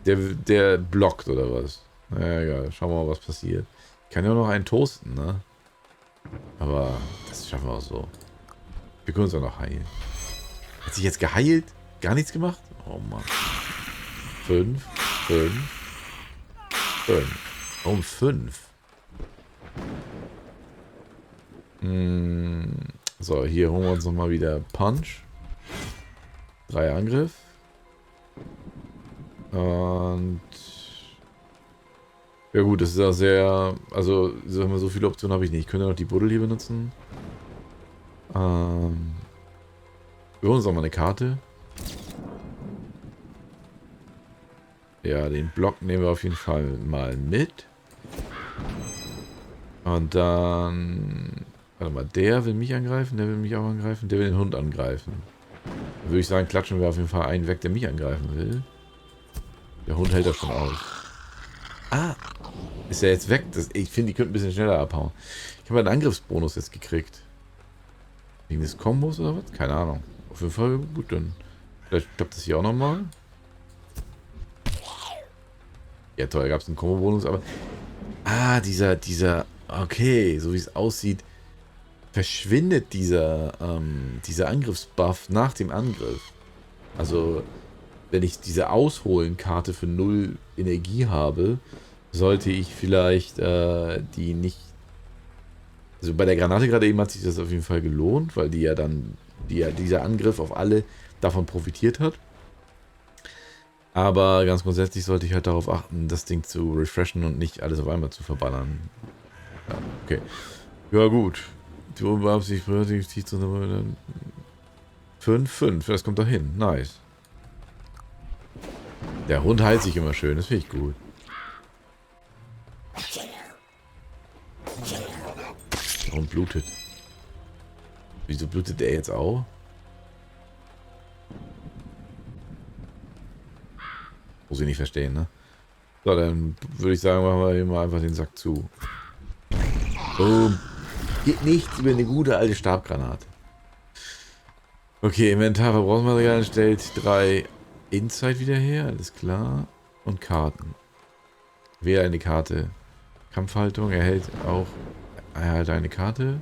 Der blockt oder was? Naja, egal. Schauen wir mal, was passiert. Ich kann ja auch noch einen toasten, ne? Aber das schaffen wir auch so. Wir können uns auch noch heilen. Hat sich jetzt geheilt? Gar nichts gemacht? Oh Mann. 5, 5, 5. Warum 5? So, hier holen wir uns nochmal wieder Punch. 3 Angriff. Und ja gut, das ist ja sehr, also sagen wir, so viele Optionen habe ich nicht. Ich könnte noch die Buddel hier benutzen. Wir holen uns noch mal eine Karte. Ja, den Block nehmen wir auf jeden Fall mal mit. Und dann, warte mal, der will mich angreifen, der will mich auch angreifen, der will den Hund angreifen. Dann würde ich sagen, klatschen wir auf jeden Fall einen weg, der mich angreifen will. Der Hund hält das schon aus. Ah, ist er jetzt weg? Ich finde, die könnten ein bisschen schneller abhauen. Ich habe einen Angriffsbonus jetzt gekriegt. Wegen des Kombos oder was? Keine Ahnung. Auf jeden Fall gut, dann vielleicht klappt das hier auch nochmal. Ja toll, gab es einen Kombo-Bonus, aber... Ah, dieser... Okay, so wie es aussieht, verschwindet dieser Angriffsbuff nach dem Angriff. Also, wenn ich diese Ausholen-Karte für 0 Energie habe, sollte ich vielleicht die nicht... Also bei der Granate gerade eben hat sich das auf jeden Fall gelohnt, weil dieser Angriff auf alle davon profitiert hat. Aber ganz grundsätzlich sollte ich halt darauf achten, das Ding zu refreshen und nicht alles auf einmal zu verballern. Ja, okay. Ja gut. Die Unbeabsichtigt 5, 5. Das kommt doch hin. Nice. Der Hund heilt sich immer schön. Das finde ich gut. Der Hund blutet. Wieso blutet der jetzt auch? Muss ich nicht verstehen, ne? So, dann würde ich sagen, machen wir hier mal einfach den Sack zu. Boom. Geht nichts über eine gute alte Stabgranate. Okay, Inventar, Verbrauchsmaterialien stellt 3 Insight wieder her, alles klar. Und Karten. Wähle eine Karte. Kampfhaltung erhält eine Karte.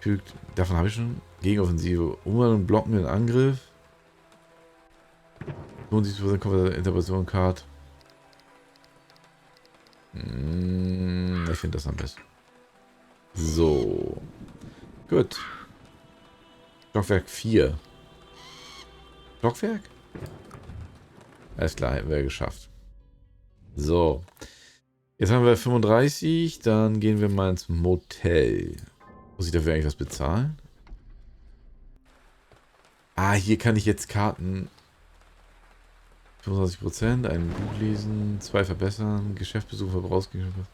Fügt, davon habe ich schon. Gegenoffensive, Umwandlung, blockenden Angriff. 75% Interpretation Card. Ich finde das am besten. So. Gut. Stockwerk 4. Stockwerk? Alles klar, hätten wir geschafft. So. Jetzt haben wir 35. Dann gehen wir mal ins Motel. Muss ich dafür eigentlich was bezahlen? Ah, hier kann ich jetzt Karten... 25%, ein Buch lesen, 2 verbessern, Geschäftsbesuch, Verbrauchsgegenstände.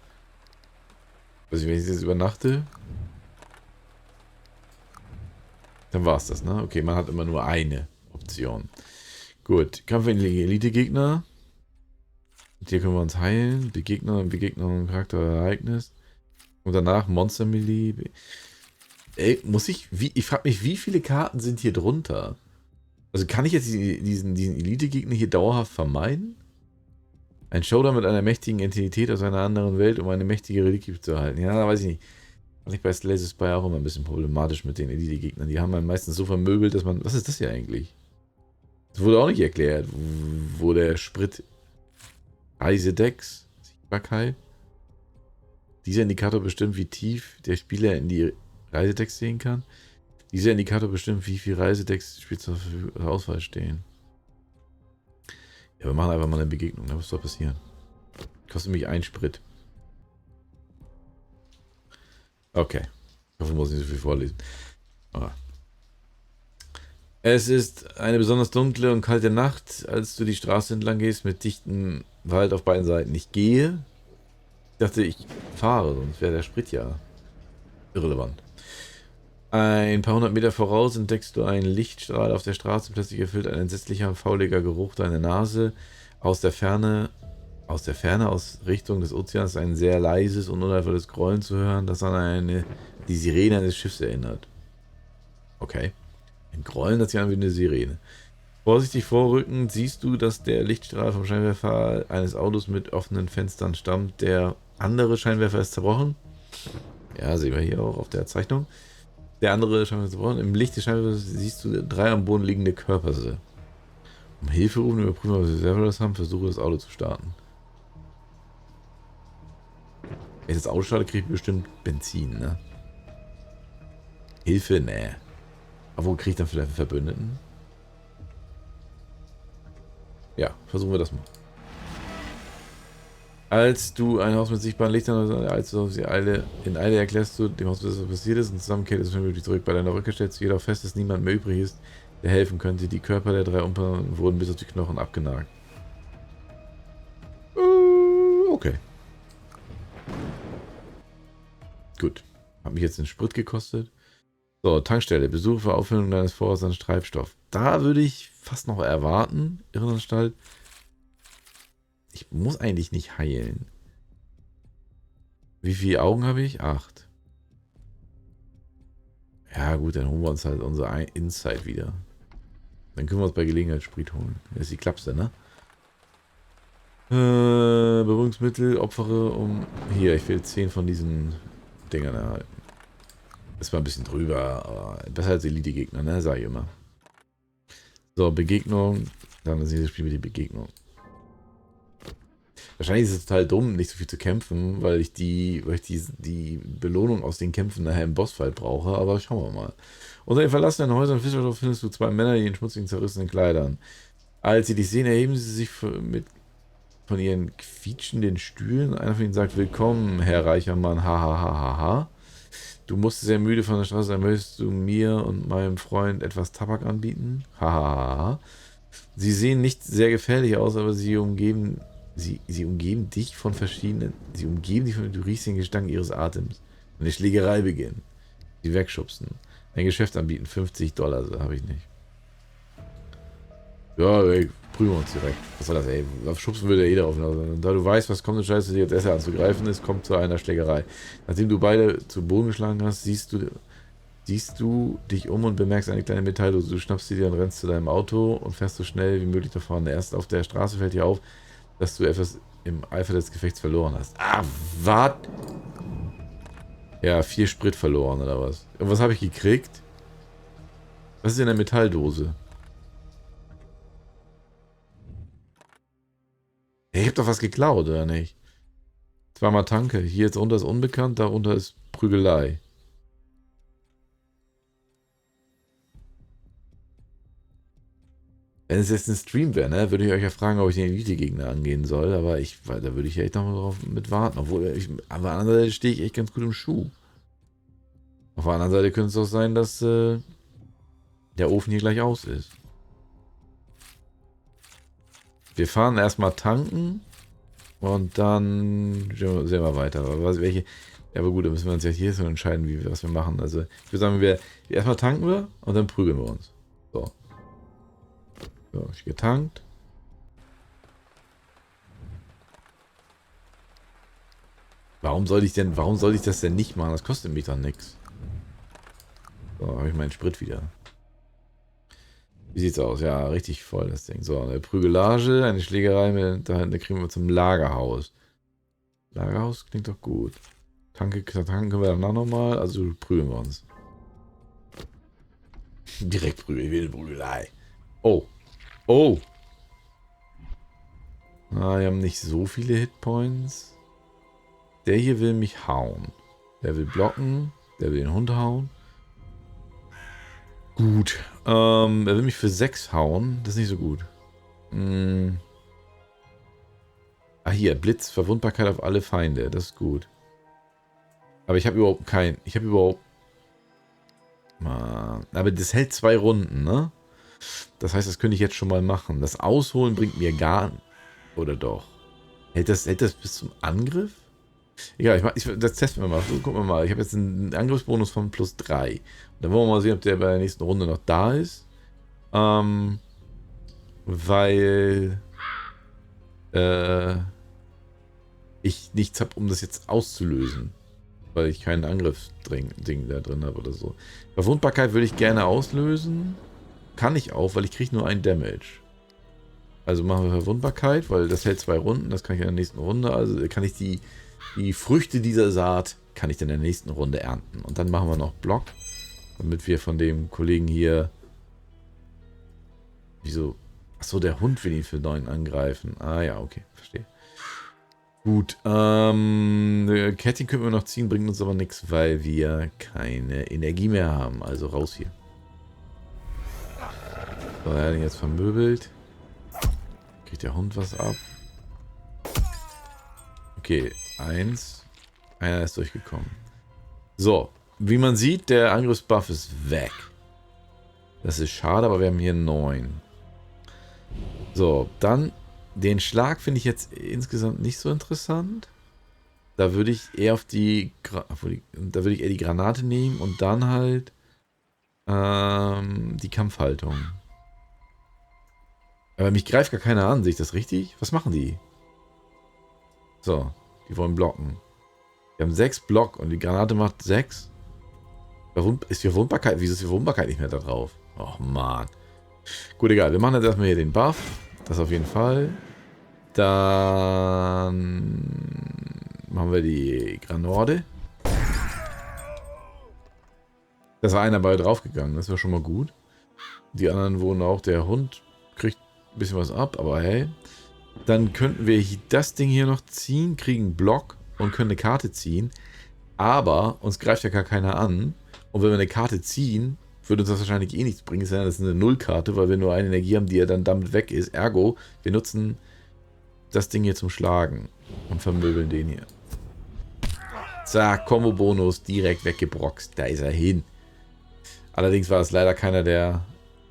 Also wenn ich jetzt übernachte, dann war es das, ne? Okay, man hat immer nur eine Option. Gut, Kampf gegen Elite-Gegner. Hier können wir uns heilen. Begegnung, Charakter, Ereignis. Und danach Monster-Melee. Ey, ich frage mich, wie viele Karten sind hier drunter? Also kann ich jetzt diesen Elite-Gegner hier dauerhaft vermeiden? Ein Showdown mit einer mächtigen Entität aus einer anderen Welt, um eine mächtige Reliquie zu erhalten. Ja, weiß ich nicht. Fand ich bei Slay the Spire auch immer ein bisschen problematisch mit den Elite-Gegnern. Die haben einen meistens so vermöbelt, dass man... Was ist das hier eigentlich? Das wurde auch nicht erklärt, wo der Sprit... Reisedecks, Sichtbarkeit. Dieser Indikator bestimmt, wie tief der Spieler in die Reisedecks sehen kann. Dieser Indikator bestimmt, wie viel Reisedecks zur Auswahl stehen. Ja, wir machen einfach mal eine Begegnung. Was soll passieren? Kostet mich 1 Sprit. Okay. Ich hoffe, ich muss nicht so viel vorlesen. Ah. Es ist eine besonders dunkle und kalte Nacht, als du die Straße entlang gehst mit dichtem Wald auf beiden Seiten. Ich gehe. Ich dachte, ich fahre, sonst wäre der Sprit ja irrelevant. Ein paar hundert Meter voraus entdeckst du einen Lichtstrahl auf der Straße. Plötzlich erfüllt ein entsetzlicher, fauliger Geruch deine Nase. Aus der Ferne, aus Richtung des Ozeans, ein sehr leises und unerwartetes Grollen zu hören, das an die Sirene eines Schiffs erinnert. Okay. Ein Grollen, das sich an wie eine Sirene. Vorsichtig vorrückend siehst du, dass der Lichtstrahl vom Scheinwerfer eines Autos mit offenen Fenstern stammt. Der andere Scheinwerfer ist zerbrochen. Ja, sehen wir hier auch auf der Zeichnung. Der andere Scheinwerfer ist zerbrochen. Im Licht des Scheinwerfers siehst du 3 am Boden liegende Körper. Um Hilfe rufen, überprüfen, ob sie selber das haben, versuche das Auto zu starten. Wenn ich das Auto starte, kriege ich bestimmt Benzin, ne? Hilfe, nee. Aber wo kriege ich dann vielleicht einen Verbündeten? Ja, versuchen wir das mal. Als du ein Haus mit sichtbaren Lichtern, als du in Eile erklärst du dem Haus, was passiert ist, und zusammenkehrt es schnell zurück. Bei deiner Rückkehr stellst du jedoch fest, dass niemand mehr übrig ist, der helfen könnte. Die Körper der 3 Unparten wurden bis auf die Knochen abgenagt. Okay. Gut. Hat mich jetzt den Sprit gekostet. So, Tankstelle. Besuche für Auffüllung deines Vorrats an Treibstoff. Da würde ich fast noch erwarten. Irrenanstalt. Ich muss eigentlich nicht heilen. Wie viele Augen habe ich? 8. Ja gut, dann holen wir uns halt unser Insight wieder. Dann können wir uns bei Gelegenheit Sprit holen. Das ist die Klapse, ne? Beruhigungsmittel, opfere Hier, ich will 10 von diesen Dingern erhalten. Ist mal ein bisschen drüber, aber besser als Elite-Gegner, ne? Sag ich immer. So, Begegnung. Dann ist dieses Spiel mit die Begegnung. Wahrscheinlich ist es total dumm, nicht so viel zu kämpfen, weil ich die Belohnung aus den Kämpfen nachher im Bossfight brauche, aber schauen wir mal. Unter den verlassenen Häusern Fischerdorf findest du 2 Männer, die in schmutzigen, zerrissenen Kleidern. Als sie dich sehen, erheben sie sich von ihren quietschenden Stühlen. Einer von ihnen sagt, willkommen, Herr reicher Mann, hahaha. Du musst sehr müde von der Straße sein, möchtest du mir und meinem Freund etwas Tabak anbieten? Hahaha. Sie sehen nicht sehr gefährlich aus, aber sie umgeben dich von verschiedenen. Du riechst den Gestank ihres Atems. Eine Schlägerei beginnen. Sie wegschubsen. Ein Geschäft anbieten, $50, habe ich nicht. Ja, ey, prüfen wir uns direkt. Was soll das, ey? Schubsen würde eh darauf hinaus. Da du weißt, was kommt, scheiße, dir jetzt erst anzugreifen ist, kommt zu einer Schlägerei. Nachdem du beide zu Boden geschlagen hast, siehst du dich um und bemerkst eine kleine Metalldose. Du schnappst sie dir und rennst zu deinem Auto und fährst so schnell wie möglich davon. Erst auf der Straße fällt dir auf, dass du etwas im Eifer des Gefechts verloren hast. Ah, was? Ja, 4 Sprit verloren, oder was? Und was habe ich gekriegt? Was ist in der Metalldose? Ich habe doch was geklaut, oder nicht? Zweimal Tanke. Hier jetzt unter ist unbekannt, darunter ist Prügelei. Wenn es jetzt ein Stream wäre, ne, würde ich euch ja fragen, ob ich den Elite-Gegner angehen soll, aber da würde ich ja echt noch mal drauf mit warten. Obwohl, auf der anderen Seite stehe ich echt ganz gut im Schuh. Auf der anderen Seite könnte es auch sein, dass der Ofen hier gleich aus ist. Wir fahren erstmal tanken und dann sehen wir weiter. Aber welche? Ja, aber gut, dann müssen wir uns ja hier so entscheiden, was wir machen. Also, ich würde sagen, erstmal tanken wir und dann prügeln wir uns. So. So, ich getankt. Warum soll ich das denn nicht machen? Das kostet mich doch nichts. So, habe ich meinen Sprit wieder. Wie sieht's aus? Ja, richtig voll das Ding. So, eine Prügelage, eine Schlägerei, da kriegen wir zum Lagerhaus. Lagerhaus klingt doch gut. Tanken können wir danach nochmal, also prügeln wir uns. Direkt prügeln, ich will Prügelei. Oh. Oh. Ah, wir haben nicht so viele Hitpoints. Der hier will mich hauen. Der will blocken. Der will den Hund hauen. Gut. Er will mich für 6 hauen. Das ist nicht so gut. Ah, hier. Blitz. Verwundbarkeit auf alle Feinde. Das ist gut. Aber ich habe überhaupt keinen. Ich habe überhaupt... Mann. Aber das hält 2 Runden, ne? Das heißt, das könnte ich jetzt schon mal machen. Das Ausholen bringt mir gar... Oder doch? Hält das bis zum Angriff? Egal, das testen wir mal. So, gucken wir mal. Ich habe jetzt einen Angriffsbonus von +3. Dann wollen wir mal sehen, ob der bei der nächsten Runde noch da ist. Weil ich nichts habe, um das jetzt auszulösen. Weil ich keinen Angriffsding da drin habe oder so. Verwundbarkeit würde ich gerne auslösen. Kann ich auch, weil ich kriege nur einen Damage. Also machen wir Verwundbarkeit, weil das hält 2 Runden. Das kann ich in der nächsten Runde. Also kann ich die Früchte dieser Saat kann ich dann in der nächsten Runde ernten. Und dann machen wir noch Block, damit wir von dem Kollegen hier... Wieso? Achso, der Hund will ihn für 9 angreifen. Ah ja, okay, verstehe. Gut, Kettchen können wir noch ziehen, bringt uns aber nichts, weil wir keine Energie mehr haben. Also raus hier. So, er hat ihn jetzt vermöbelt. Kriegt der Hund was ab? Okay, 1. Einer ist durchgekommen. So, wie man sieht, der Angriffsbuff ist weg. Das ist schade, aber wir haben hier 9. So, dann den Schlag finde ich jetzt insgesamt nicht so interessant. Da würde ich eher auf die Granate nehmen und dann halt die Kampfhaltung. Aber mich greift gar keiner an, sehe ich das richtig? Was machen die? So, die wollen blocken. Wir haben 6 Block und die Granate macht 6. Ist die Verwundbarkeit? Wieso ist die Verwundbarkeit nicht mehr da drauf? Och man. Gut, egal. Wir machen jetzt erstmal hier den Buff. Das auf jeden Fall. Dann machen wir die Granate. Da war einer bei draufgegangen. Das war schon mal gut. Die anderen wurden auch. Der Hund kriegt ein bisschen was ab, aber hey. Dann könnten wir das Ding hier noch ziehen, kriegen einen Block und können eine Karte ziehen. Aber uns greift ja gar keiner an. Und wenn wir eine Karte ziehen, würde uns das wahrscheinlich eh nichts bringen. Das ist eine Nullkarte, weil wir nur eine Energie haben, die ja dann damit weg ist. Ergo, wir nutzen das Ding hier zum Schlagen und vermöbeln den hier. Zack, Kombo-Bonus direkt weggebroxt. Da ist er hin. Allerdings war es leider keiner, der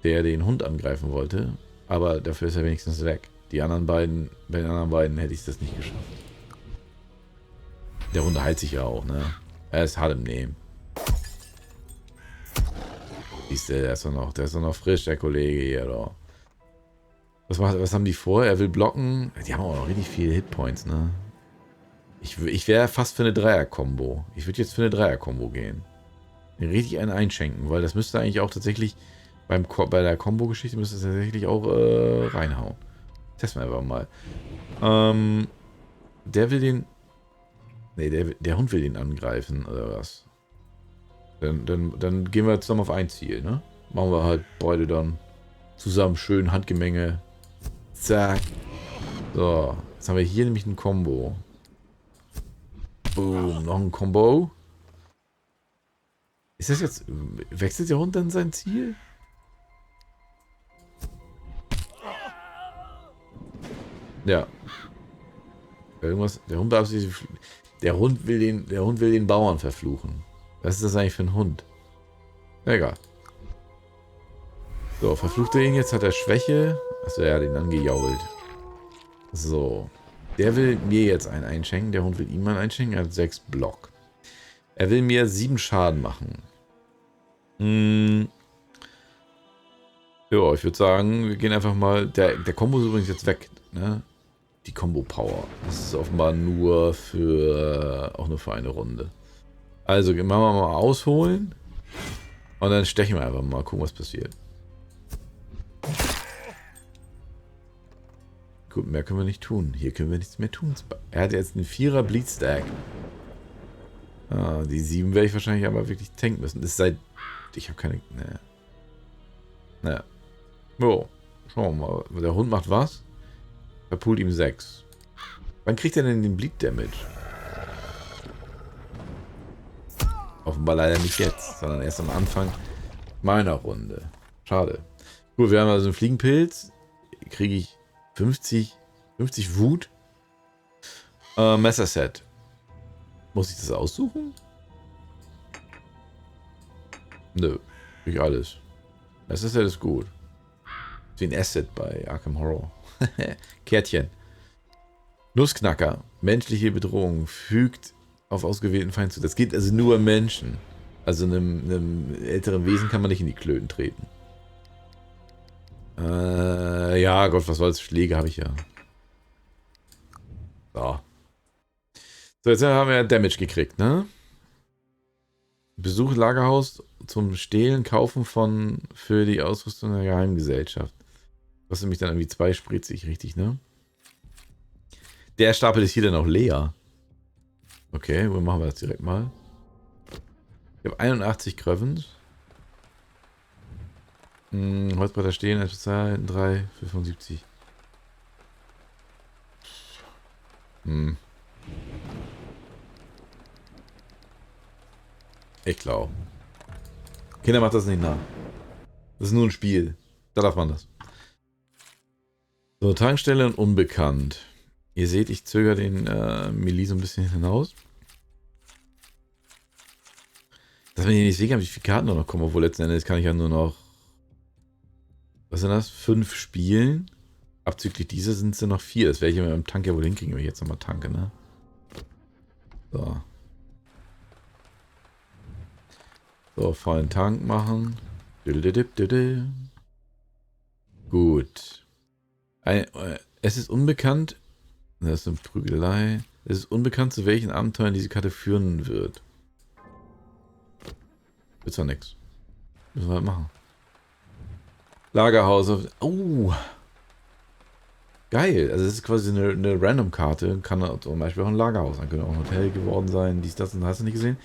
den Hund angreifen wollte. Aber dafür ist er wenigstens weg. Bei den anderen beiden hätte ich das nicht geschafft. Der Hund heilt sich ja auch, ne? Er ist hart im Nehmen. Siehst du, der ist doch noch frisch, der Kollege hier, doch. Was haben die vor? Er will blocken. Die haben auch noch richtig viele Hitpoints, ne? Ich wäre fast für eine Dreier-Kombo. Ich würde jetzt für eine Dreier-Kombo gehen. Richtig einen einschenken, weil das müsste eigentlich auch tatsächlich bei der Kombo-Geschichte müsste es tatsächlich auch reinhauen. Testen wir einfach mal. Der will den... Ne, der Hund will den angreifen, oder was? Dann gehen wir zusammen auf ein Ziel, ne? Machen wir halt beide dann zusammen schön Handgemenge. Zack. So, jetzt haben wir hier nämlich ein Combo. Boom, noch ein Combo. Ist das jetzt... Wechselt der Hund dann sein Ziel? Ja. Irgendwas... Der Hund will den Bauern verfluchen. Was ist das eigentlich für ein Hund? Egal. So, verflucht er ihn jetzt? Hat er Schwäche? Achso, er hat ihn angejault. So. Der will mir jetzt einen einschenken. Der Hund will ihm einen einschenken. Er hat 6 Block. Er will mir 7 Schaden machen. Ja, ich würde sagen, wir gehen einfach mal... Der Combo ist übrigens jetzt weg, ne? Die Combo-Power. Das ist offenbar auch nur für eine Runde. Also, machen wir mal ausholen. Und dann stechen wir einfach mal. Gucken, was passiert. Gut, mehr können wir nicht tun. Hier können wir nichts mehr tun. Er hat jetzt einen 4er Bleedstack. Ah, die 7 werde ich wahrscheinlich aber wirklich tanken müssen. Das sei... Ich habe keine... Naja. Jo, schauen wir mal. Der Hund macht was? Verpult ihm 6. Wann kriegt er denn den Bleed Damage? Offenbar leider nicht jetzt, sondern erst am Anfang meiner Runde. Schade. Gut, wir haben also einen Fliegenpilz. Kriege ich 50 Wut. Messerset. Muss ich das aussuchen? Nö, krieg ich alles. Messerset ist gut. Wie ein Asset bei Arkham Horror. Kärtchen. Nussknacker. Menschliche Bedrohung. Fügt auf ausgewählten Feind zu. Das geht also nur Menschen. Also einem älteren Wesen kann man nicht in die Klöten treten. Ja, Gott, was soll's. Schläge habe ich ja. So. So, jetzt haben wir Damage gekriegt, ne? Besuch Lagerhaus zum Stehlen, Kaufen für die Ausrüstung der Geheimgesellschaft. Kostet mich dann irgendwie 2 spritzig, richtig, ne? Der Stapel ist hier dann auch leer. Okay, wo machen wir das direkt mal? Ich habe 81 Krövens. Holzbretter stehen, 1 Spezial, 3 für 75. Ich glaube. Kinder macht das nicht nach. Das ist nur ein Spiel. Da darf man das. So, Tankstelle und unbekannt. Ihr seht, ich zögere den Melee so ein bisschen hinaus. Dass man hier nicht sehen kann, wie viele Karten noch kommen, obwohl letzten Endes kann ich ja nur noch... Was sind das? 5 spielen. Abzüglich dieser sind es ja noch 4. Das werde ich mit dem Tank ja wohl hinkriegen, wenn ich jetzt nochmal tanke, ne? So. So, vollen Tank machen. Gut. Es ist unbekannt. Das ist eine Prügelei. Es ist unbekannt, zu welchen Abenteuern diese Karte führen wird. Wird zwar nix. Müssen wir halt machen. Lagerhaus. Oh. Geil. Also es ist quasi eine Random-Karte. Kann zum Beispiel auch ein Lagerhaus sein. Könnte auch ein Hotel geworden sein. Dies, das und hast du nicht gesehen.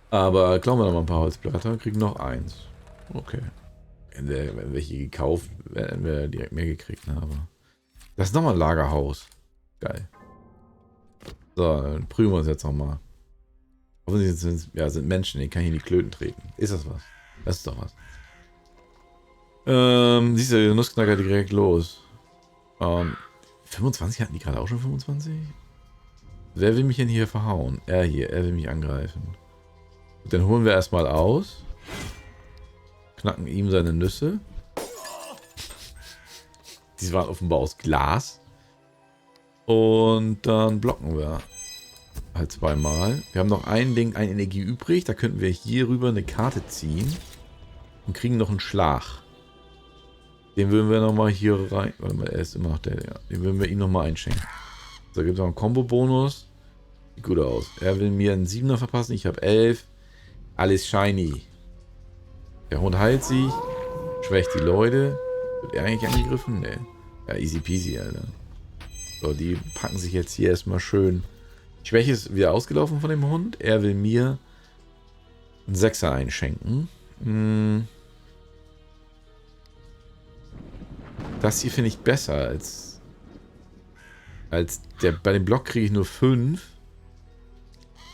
Aber klauen wir noch mal ein paar Holzblätter. Kriegen noch 1. Okay. Wenn wir welche gekauft, werden wir direkt mehr gekriegt. Ne? Aber das ist nochmal ein Lagerhaus. Geil. So, dann prüfen wir uns jetzt nochmal. Offensichtlich sind Menschen, die kann ich in die Klöten treten. Ist das was? Das ist doch was. Siehst du, der Nussknacker direkt los. 25 hatten die gerade auch schon 25? Wer will mich denn hier verhauen? Er hier, er will mich angreifen. Und dann holen wir erstmal aus. Knacken ihm seine Nüsse. Die waren offenbar aus Glas. Und dann blocken wir. Halt 2-mal. Wir haben noch ein Energie übrig. Da könnten wir hier rüber eine Karte ziehen. Und kriegen noch einen Schlag. Den würden wir nochmal hier rein. Warte mal, er ist immer noch der. Ja. Den würden wir ihm nochmal einschenken. So, gibt es noch einen Kombo-Bonus. Sieht gut aus. Er will mir einen 7er verpassen. Ich habe 11. Alles shiny. Der Hund heilt sich. Schwächt die Leute. Wird er eigentlich angegriffen? Ne. Ja, easy peasy, Alter. So, die packen sich jetzt hier erstmal schön. Die Schwäche ist wieder ausgelaufen von dem Hund. Er will mir einen 6er einschenken. Das hier finde ich besser als der. Bei dem Block kriege ich nur 5.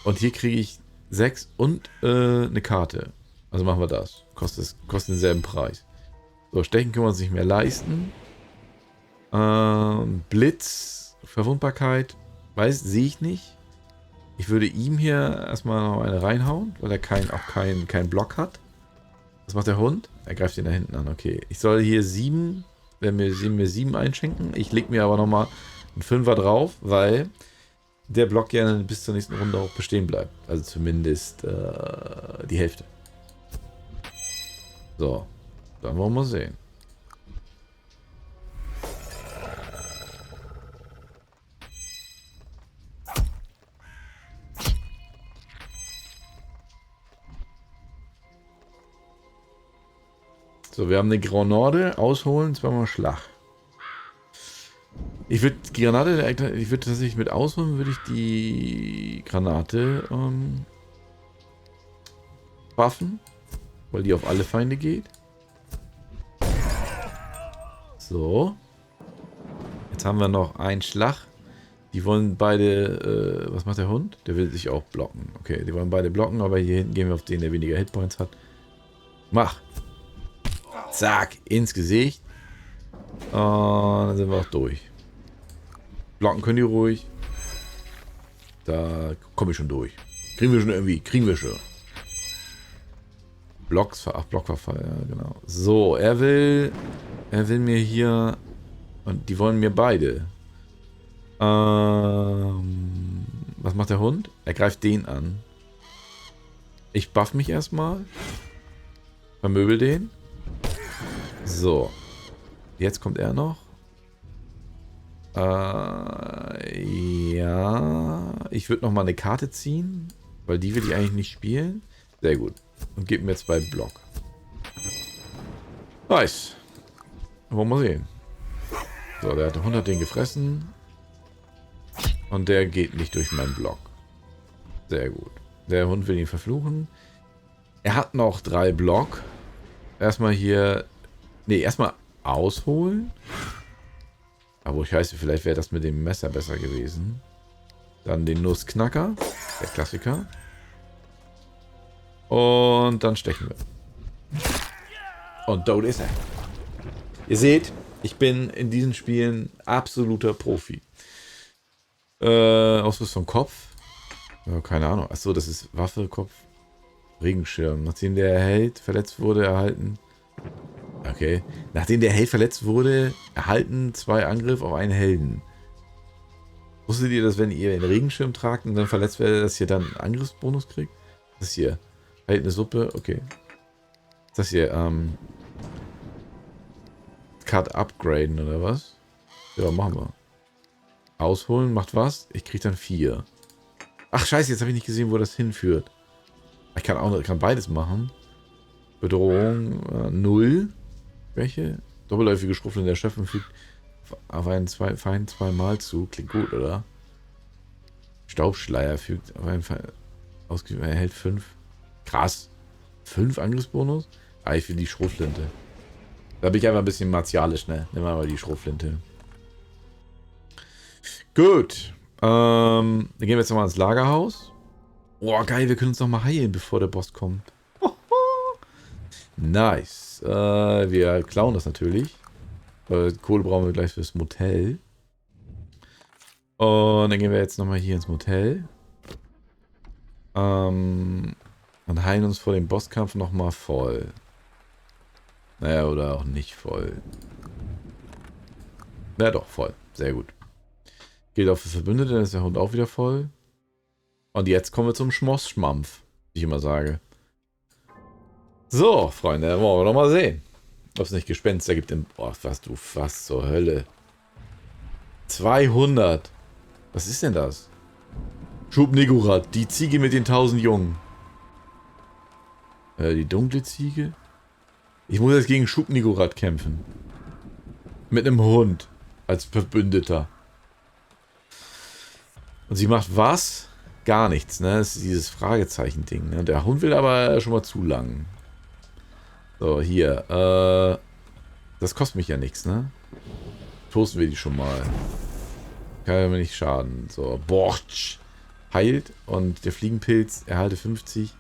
Und hier kriege ich 6 und eine Karte. Also machen wir das. Kostet denselben Preis. So, Stechen können wir uns nicht mehr leisten. Blitz, Verwundbarkeit, sehe ich nicht. Ich würde ihm hier erstmal noch eine reinhauen, weil er keinen Block hat. Was macht der Hund? Er greift ihn da hinten an, okay. Ich soll hier 7, wenn wir 7 einschenken. Ich lege mir aber nochmal einen 5er drauf, weil der Block gerne bis zur nächsten Runde auch bestehen bleibt. Also zumindest die Hälfte. So, dann wollen wir mal sehen. So, wir haben eine Grenade, ausholen, 2-mal Schlag. Ich würde die Granate, ich würde tatsächlich mit ausholen, würde ich die Granate buffen, weil die auf alle Feinde geht. So. Jetzt haben wir noch einen Schlag. Die wollen beide, was macht der Hund? Der will sich auch blocken. Okay, die wollen beide blocken, aber hier hinten gehen wir auf den, der weniger Hitpoints hat. Mach. Zack, ins Gesicht. Und dann sind wir auch durch. Blocken können die ruhig. Da komme ich schon durch. Kriegen wir schon irgendwie. Kriegen wir schon. Blocks, ach, Blockverfall, ja, genau. So, er will mir hier. Und die wollen mir beide. Was macht der Hund? Er greift den an. Ich buff mich erstmal. Vermöbel den. So. Jetzt kommt er noch. Ja. Ich würde nochmal eine Karte ziehen. Weil die will ich eigentlich nicht spielen. Sehr gut. Und gebe mir jetzt bei Block. Nice. Wollen wir sehen. So, der Hund hat den gefressen. Und der geht nicht durch meinen Block. Sehr gut. Der Hund will ihn verfluchen. Er hat noch 3 Block. Erstmal hier... Ne, erstmal ausholen. Aber scheiße, vielleicht wäre das mit dem Messer besser gewesen. Dann den Nussknacker. Der Klassiker. Und dann stechen wir. Und dort ist er. Ihr seht, ich bin in diesen Spielen absoluter Profi. Ausrüstung Kopf. Ja, keine Ahnung. Achso, das ist Waffe, Kopf, Regenschirm. Nachdem der Held verletzt wurde, erhalten. Okay. Nachdem der Held verletzt wurde, erhalten 2 Angriff auf einen Helden. Wusstet ihr, dass wenn ihr den Regenschirm tragt und dann verletzt werdet, dass ihr dann einen Angriffsbonus kriegt? Das hier. Halt eine Suppe. Okay. Das hier, Cut upgraden oder was? Ja, machen wir. Ausholen macht was? Ich krieg dann 4. Ach scheiße, jetzt habe ich nicht gesehen, wo das hinführt. Ich kann beides machen. Bedrohung 0. Welche? Doppelläufige Schruffel in der Schöpfung fügt auf einen Feind 2-mal zu. Klingt gut, oder? Staubschleier fügt auf einen Feind ausgeübt. Er erhält 5. Krass. 5 Angriffsbonus? Ah, ich will die Schrotflinte. Da bin ich einfach ein bisschen martialisch, ne? Nehmen wir mal die Schrotflinte. Gut. Dann gehen wir jetzt nochmal ins Lagerhaus. Oh, geil, wir können uns nochmal heilen, bevor der Boss kommt. Nice. Wir klauen das natürlich. Kohle brauchen wir gleich fürs Motel. Und dann gehen wir jetzt nochmal hier ins Motel. Und heilen uns vor dem Bosskampf nochmal voll. Naja, oder auch nicht voll. Ja, doch, voll. Sehr gut. Gilt auch für Verbündete, dann ist der Hund auch wieder voll. Und jetzt kommen wir zum Schmoss-Schmampf, wie ich immer sage. So, Freunde, dann wollen wir noch mal sehen, ob es nicht Gespenster gibt im... Boah, was zur Hölle. 200. Was ist denn das? Schub-Nigurat, die Ziege mit den 1000 Jungen. Die dunkle Ziege? Ich muss jetzt gegen Schub-Nigurat kämpfen. Mit einem Hund. Als Verbündeter. Und sie macht was? Gar nichts, ne? Das ist dieses Fragezeichen-Ding, ne? Der Hund will aber schon mal zu lang. So, hier. Das kostet mich ja nichts, ne? Toasten wir die schon mal. Kann ja mir nicht schaden. So, Bortsch. Heilt. Und der Fliegenpilz erhalte 50.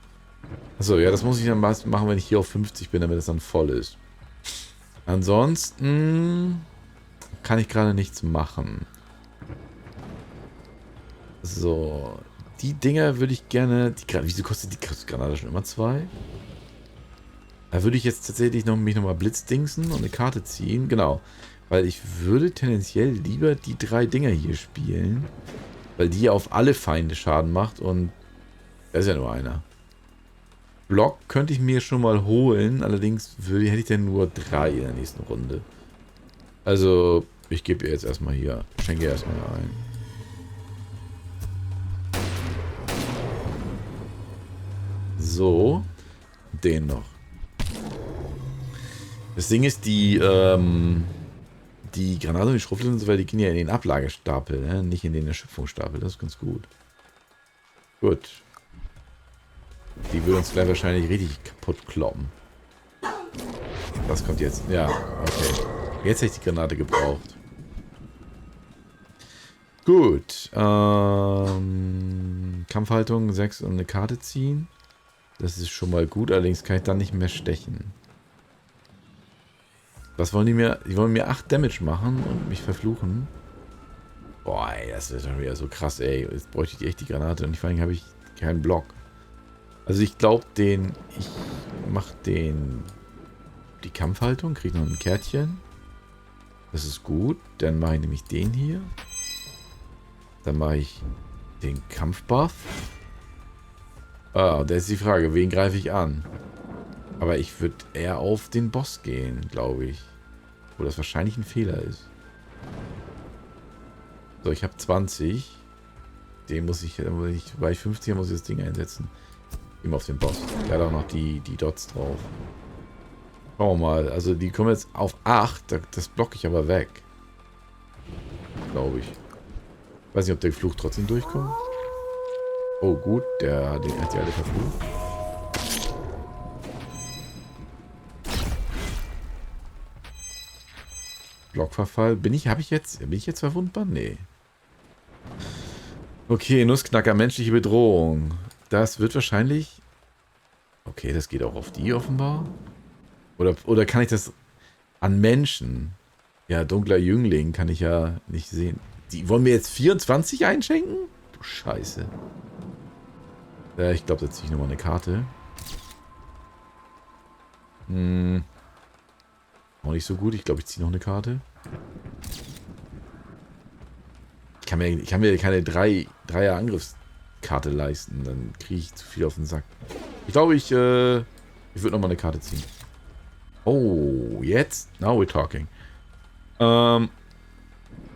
Achso, ja, das muss ich dann machen, wenn ich hier auf 50 bin, damit es dann voll ist. Ansonsten kann ich gerade nichts machen. So. Die Dinger würde ich gerne... Wieso kostet die Granate schon immer 2? Da würde ich jetzt tatsächlich mich nochmal blitzdingsen und eine Karte ziehen. Genau. Weil ich würde tendenziell lieber die 3 Dinger hier spielen. Weil die auf alle Feinde Schaden macht und... Da ist ja nur einer. Block könnte ich mir schon mal holen. Allerdings hätte ich dann nur 3 in der nächsten Runde. Also, ich gebe ihr jetzt erstmal hier. Schenke ihr erstmal ein. So. Den noch. Das Ding ist, die die Granate und die Schrotflinte und so weiter, die gehen ja in den Ablagestapel, ne? Nicht in den Erschöpfungsstapel. Das ist ganz gut. Gut. Die würde uns gleich wahrscheinlich richtig kaputt kloppen. Was kommt jetzt? Ja, okay. Jetzt hätte ich die Granate gebraucht. Gut. Kampfhaltung 6 und eine Karte ziehen. Das ist schon mal gut, allerdings kann ich dann nicht mehr stechen. Was wollen die mir? Die wollen mir 8 Damage machen und mich verfluchen. Boah, ey, das ist doch wieder so krass, ey. Jetzt bräuchte ich echt die Granate und vor allem habe ich keinen Block. Also ich glaube ich mache die Kampfhaltung, kriege noch ein Kärtchen. Das ist gut. Dann mache ich nämlich den hier. Dann mache ich den Kampfbuff. Ah, da ist die Frage, wen greife ich an? Aber ich würde eher auf den Boss gehen, glaube ich. Wo das wahrscheinlich ein Fehler ist. So, ich habe 20. Den muss ich, bei 50 muss ich das Ding einsetzen. Immer auf den Boss. Der hat auch noch die Dots drauf. Schauen wir mal. Also die kommen jetzt auf 8. Das blocke ich aber weg. Glaube ich. Weiß nicht, ob der Fluch trotzdem durchkommt. Oh gut, der hat die alle verflucht. Blockverfall. Bin ich jetzt verwundbar? Nee. Okay, Nussknacker, menschliche Bedrohung. Das wird wahrscheinlich... Okay, das geht auch auf die offenbar. Oder kann ich das an Menschen? Ja, dunkler Jüngling kann ich ja nicht sehen. Die wollen mir jetzt 24 einschenken? Du Scheiße. Ja, ich glaube, da ziehe ich nochmal eine Karte. Auch nicht so gut. Ich glaube, ich ziehe noch eine Karte. Ich kann mir keine Dreier Angriffskarte leisten. Dann kriege ich zu viel auf den Sack. Ich glaube, ich würde nochmal eine Karte ziehen. Oh, jetzt? Now we're talking.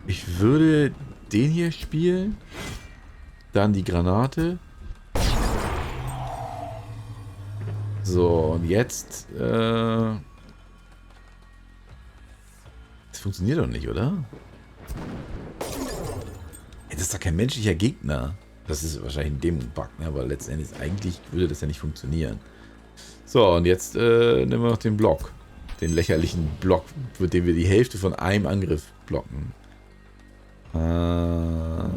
Ich würde den hier spielen. Dann die Granate. So, und jetzt, das funktioniert doch nicht, oder? Das ist doch kein menschlicher Gegner. Das ist wahrscheinlich ein Dämon-Bug, ne? Aber letztendlich eigentlich würde das ja nicht funktionieren. So, und jetzt nehmen wir noch den Block. Den lächerlichen Block, mit dem wir die Hälfte von einem Angriff blocken. Können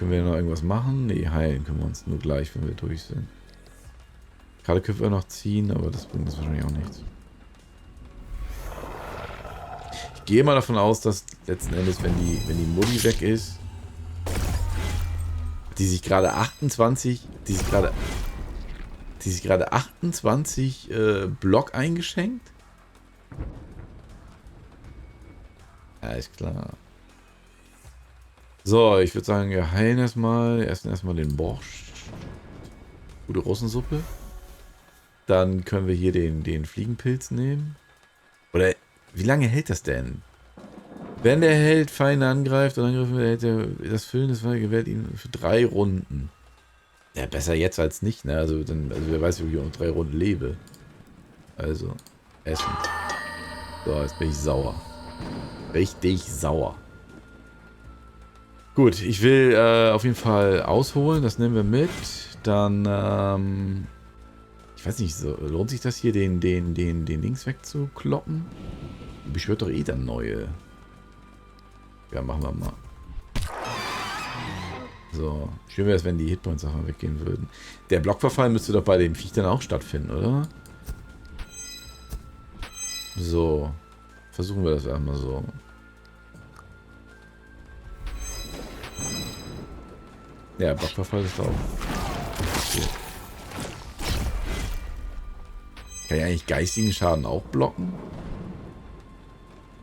wir noch irgendwas machen? Nee, heilen können wir uns nur gleich, wenn wir durch sind. Gerade können wir noch ziehen, aber das bringt uns wahrscheinlich auch nichts. Ich gehe mal davon aus, dass letzten Endes, wenn die Mutti weg ist, die sich gerade 28 Block eingeschenkt. Ja, ist klar. So, ich würde sagen, wir heilen erstmal den Borscht. Gute Russensuppe. Dann können wir hier den Fliegenpilz nehmen. Oder, wie lange hält das denn? Wenn der Held Feinde angreift und angreifen will, hält er das Füllen des Feindes gewährt ihn für 3 Runden. Ja, besser jetzt als nicht, ne? Also wer weiß, wie ich noch 3 Runden lebe. Also, essen. So, jetzt bin ich sauer. Richtig sauer. Gut, ich will auf jeden Fall ausholen. Das nehmen wir mit. Dann, ich weiß nicht, so, lohnt sich das hier, den Dings wegzukloppen? Beschwört doch eh dann neue. Ja, machen wir mal. So, schön wäre es, wenn die Hitpoints auch mal weggehen würden. Der Blockverfall müsste doch bei den Viechern auch stattfinden, oder? So, versuchen wir das einmal so. Ja, Blockverfall ist auch. Okay. Kann ich eigentlich geistigen Schaden auch blocken?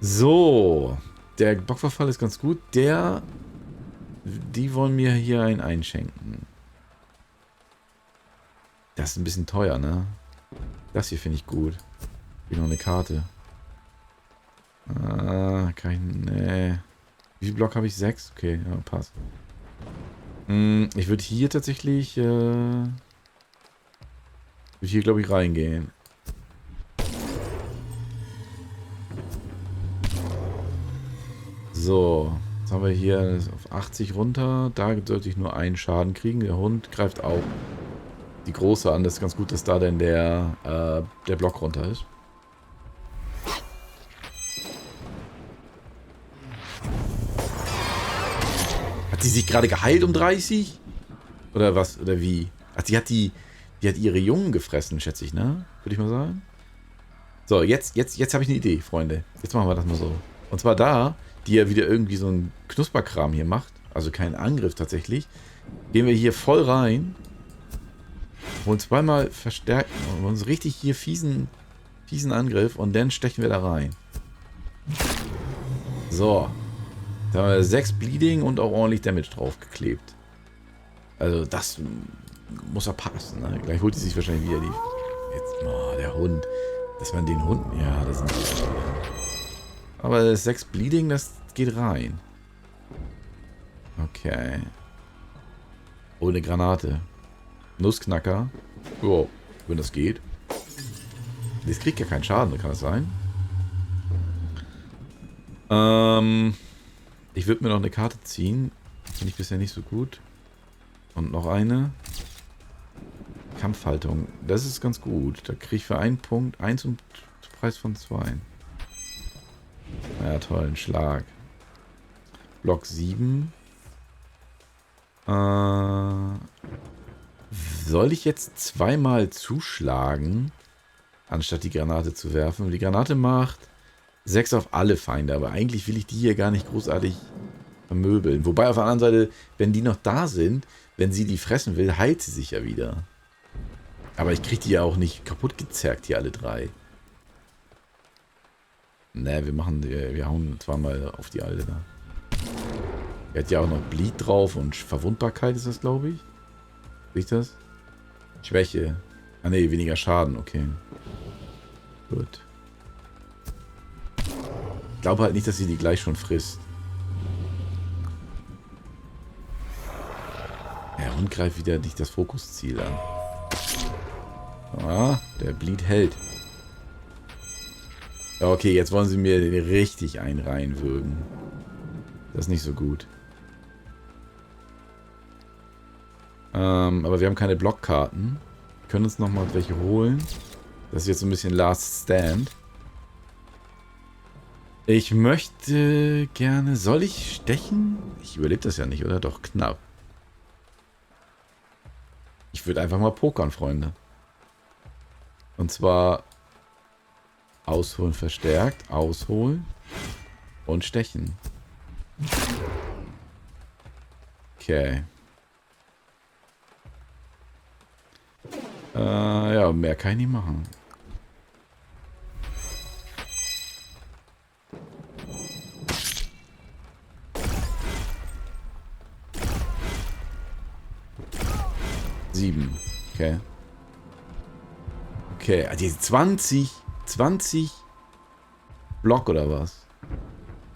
So, der Blockverfall ist ganz gut. Die wollen mir hier einen einschenken. Das ist ein bisschen teuer, ne? Das hier finde ich gut. Hier noch eine Karte. Kann ich... Nee. Wie viel Block habe ich? 6? Okay, ja, passt. Ich würde hier tatsächlich... würde hier, glaube ich, reingehen. So, jetzt haben wir hier auf 80 runter. Da sollte ich nur einen Schaden kriegen. Der Hund greift auch die große an. Das ist ganz gut, dass da denn der Block runter ist. Hat sie sich gerade geheilt um 30? Oder was? Oder wie? Ach, die hat ihre Jungen gefressen, schätze ich, ne? Würde ich mal sagen. So, jetzt habe ich eine Idee, Freunde. Jetzt machen wir das mal so. Und zwar da, die ja wieder irgendwie so einen Knusperkram hier macht. Also keinen Angriff tatsächlich. Gehen wir hier voll rein. Holen zweimal verstärken. Und uns richtig hier fiesen Angriff. Und dann stechen wir da rein. So. Da haben wir 6 Bleeding und auch ordentlich Damage draufgeklebt. Also das muss ja passen. Ne? Gleich holt sie sich wahrscheinlich wieder die... Jetzt, oh, der Hund. Dass man den Hund... Ja, das sind die. Aber das 6 Bleeding, das geht rein. Okay. Oh, eine Granate. Nussknacker. Oh, wenn das geht. Das kriegt ja keinen Schaden, kann das sein? Ich würde mir noch eine Karte ziehen. Finde ich bisher nicht so gut. Und noch eine. Kampfhaltung. Das ist ganz gut. Da kriege ich für einen Punkt 1 zum Preis von 2. Ja, toll. Ein Schlag. Block 7. Soll ich jetzt zweimal zuschlagen, anstatt die Granate zu werfen? Die Granate macht 6 auf alle Feinde, aber eigentlich will ich die hier gar nicht großartig vermöbeln. Wobei auf der anderen Seite, wenn die noch da sind, wenn sie die fressen will, heilt sie sich ja wieder. Aber ich kriege die ja auch nicht kaputt gezerrt, hier alle 3. Ne, wir hauen zweimal auf die alte da. Die hat ja auch noch Bleed drauf und Verwundbarkeit ist das, glaube ich. Sehe ich das? Schwäche. Ah ne, weniger Schaden, okay. Gut. Ich glaube halt nicht, dass sie die gleich schon frisst. Der Hund greift wieder nicht das Fokusziel an. Ah, der Bleed hält. Ja, okay, jetzt wollen sie mir den richtig einen reinwürgen. Das ist nicht so gut. Aber wir haben keine Blockkarten. Wir können uns nochmal welche holen. Das ist jetzt so ein bisschen Last Stand. Ich möchte gerne... Soll ich stechen? Ich überlebe das ja nicht, oder? Doch, knapp. Ich würde einfach mal pokern, Freunde. Und zwar... Ausholen verstärkt, ausholen und stechen. Okay. Ja, mehr kann ich nicht machen. Sieben. Okay. Okay, die 20 Block oder was?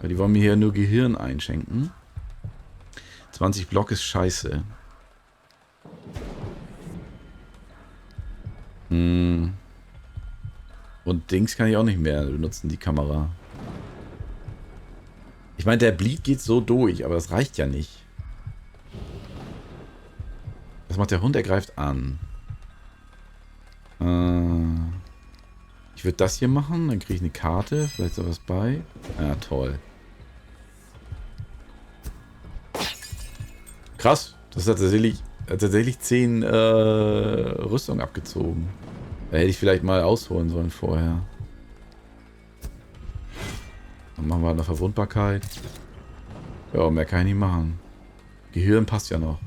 Die wollen mir hier nur Gehirn einschenken. 20 Block ist scheiße. Und Dings kann ich auch nicht mehr benutzen, die Kamera. Ich meine, der Bleed geht so durch, aber das reicht ja nicht. Was macht der Hund? Er greift an. Ich würde das hier machen, dann kriege ich eine Karte, vielleicht sowas bei. Ja, toll. Krass, das hat tatsächlich 10 Rüstung abgezogen. Da hätte ich vielleicht mal ausholen sollen vorher. Dann machen wir eine Verwundbarkeit. Ja, mehr kann ich nicht machen. Gehirn passt ja noch.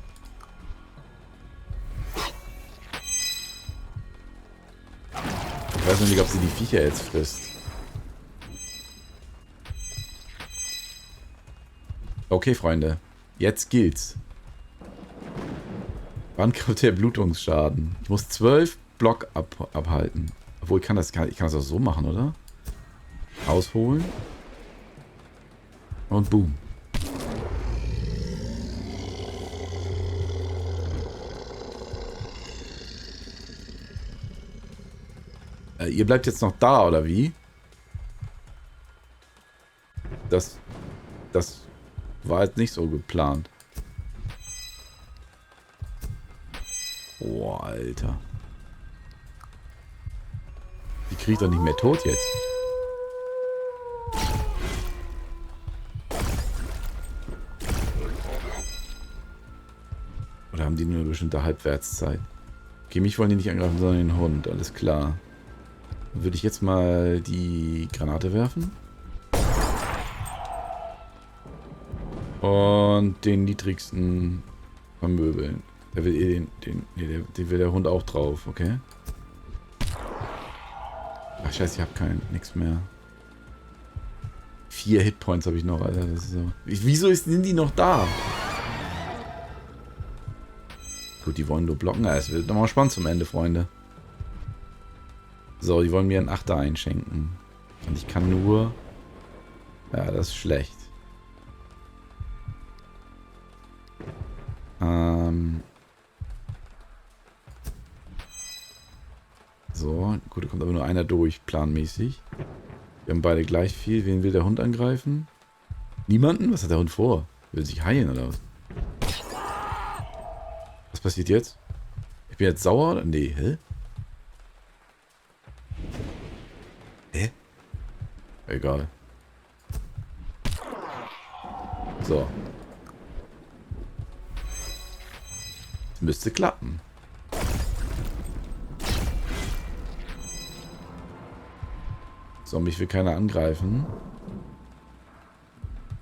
Ich weiß noch nicht, ob sie die Viecher jetzt frisst. Okay, Freunde. Jetzt gilt's. Wann kommt der Blutungsschaden? Ich muss 12 Block abhalten. Obwohl, ich kann das auch so machen, oder? Ausholen. Und boom. Ihr bleibt jetzt noch da, oder wie? Das Das war jetzt nicht so geplant. Boah, Alter. Die kriege ich doch nicht mehr tot jetzt. Oder haben die nur eine bestimmte Halbwertszeit? Okay, mich wollen die nicht angreifen, sondern den Hund. Alles klar. Dann würde ich jetzt mal die Granate werfen. Und den niedrigsten vermöbeln. Der will den will der Hund auch drauf, okay? Ach scheiße, ich habe nichts mehr. 4 Hitpoints habe ich noch, Alter. Das ist so. Wieso sind die noch da? Gut, die wollen nur blocken. Ja, es wird nochmal spannend zum Ende, Freunde. So, die wollen mir einen Achter einschenken. Und ich kann nur... Ja, das ist schlecht. So, gut, da kommt aber nur einer durch, planmäßig. Wir haben beide gleich viel. Wen will der Hund angreifen? Niemanden? Was hat der Hund vor? Will sich heilen oder was? Was passiert jetzt? Ich bin jetzt sauer? Oder? Nee, hä? Hä? Egal. So. Das müsste klappen. So, mich will keiner angreifen.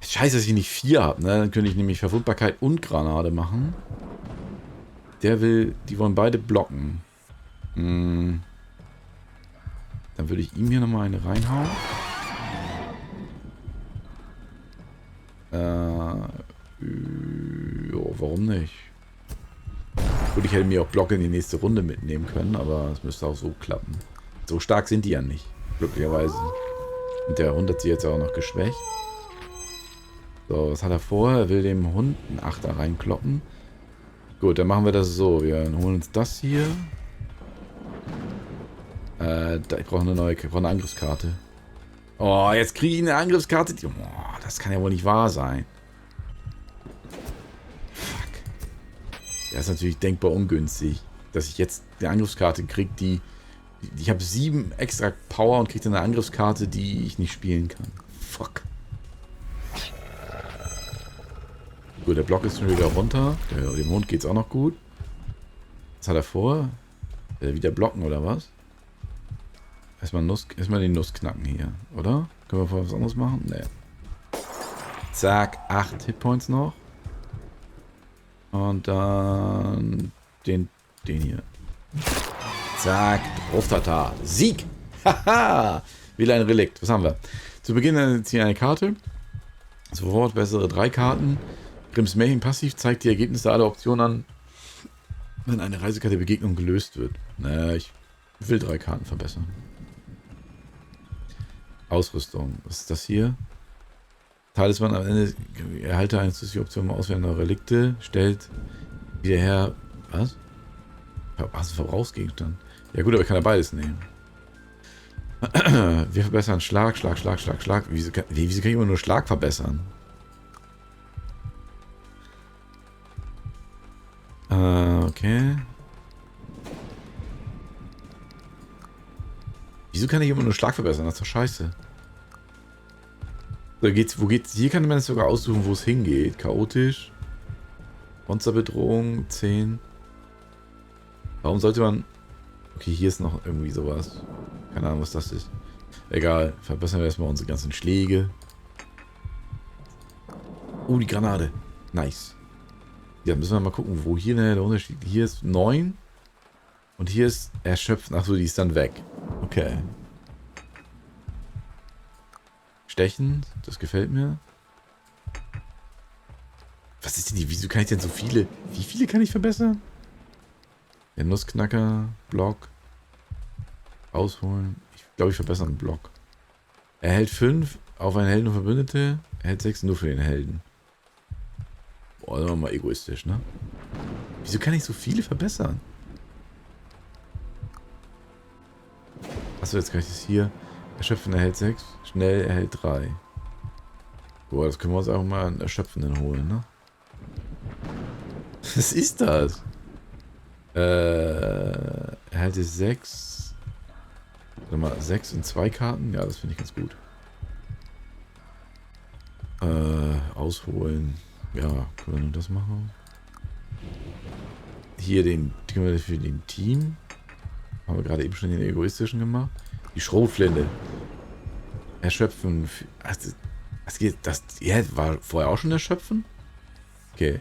Scheiße, dass ich nicht 4 habe, ne? Dann könnte ich nämlich Verwundbarkeit und Granate machen. Die wollen beide blocken. Dann würde ich ihm hier nochmal eine reinhauen. Jo, warum nicht? Gut, ich hätte mir auch Block in die nächste Runde mitnehmen können, aber es müsste auch so klappen. So stark sind die ja nicht. Glücklicherweise. Und der Hund hat sie jetzt auch noch geschwächt. So, was hat er vor? Er will dem Hund einen Achter reinkloppen. Gut, dann machen wir das so. Wir holen uns das hier. Ich brauche eine Angriffskarte. Oh, jetzt kriege ich eine Angriffskarte. Oh, das kann ja wohl nicht wahr sein. Fuck. Ja, ist natürlich denkbar ungünstig, dass ich jetzt eine Angriffskarte kriege, die... Ich habe 7 extra Power und kriege dann eine Angriffskarte, die ich nicht spielen kann. Fuck. Gut, der Block ist schon wieder runter. Dem Hund geht's auch noch gut. Was hat er vor? Wieder blocken oder was? Erstmal den Nuss knacken hier, oder? Können wir vorher was anderes machen? Nee. Zack, 8 Hitpoints noch. Und dann den hier. Zack, Drauf-Tata. Sieg! Haha! Wieder ein Relikt. Was haben wir? Zu Beginn ziehen eine Karte. Sofort bessere 3 Karten. Grimms Märchen passiv zeigt die Ergebnisse aller Optionen an, wenn eine Reisekarte Begegnung gelöst wird. Naja, ich will 3 Karten verbessern. Ausrüstung. Was ist das hier? Talisman am Ende. Erhalte eine zusätzliche Option auswählender Relikte. Stellt wieder her. Was? Was ist Verbrauchsgegenstand? Ja gut, aber ich kann ja beides nehmen. Wir verbessern Schlag. Wieso kann ich immer nur Schlag verbessern? Okay. Wieso kann ich immer nur Schlag verbessern? Das ist doch scheiße. So, wo geht's? Hier kann man es sogar aussuchen, wo es hingeht. Chaotisch. Monsterbedrohung. 10. Warum sollte man... Okay, hier ist noch irgendwie sowas. Keine Ahnung, was das ist. Egal. Verbessern wir erstmal unsere ganzen Schläge. Oh, die Granate. Nice. Ja, müssen wir mal gucken, wo hier der Unterschied... Hier ist 9. Und hier ist erschöpft. Achso, die ist dann weg. Okay. Stechen. Das gefällt mir. Was ist denn die... Wieso kann ich denn so viele... Wie viele kann ich verbessern? Der Nussknacker, Block, ausholen. Ich glaube, ich verbessere einen Block. Erhält 5 auf einen Helden und Verbündete. Erhält 6 nur für den Helden. Boah, das war mal egoistisch, ne? Wieso kann ich so viele verbessern? Achso, jetzt kann ich das hier. Erschöpfen erhält 6. Schnell erhält 3. Boah, das können wir uns auch mal einen Erschöpfenden holen, ne? Was ist das? Erhalte 6. Warte mal, 6 und 2 Karten? Ja, das finde ich ganz gut. Ausholen. Ja, können wir nur das machen? Hier können wir für den Team. Haben wir gerade eben schon den egoistischen gemacht. Die Schrotflinte. Erschöpfen. Ja, war vorher auch schon erschöpfen? Okay.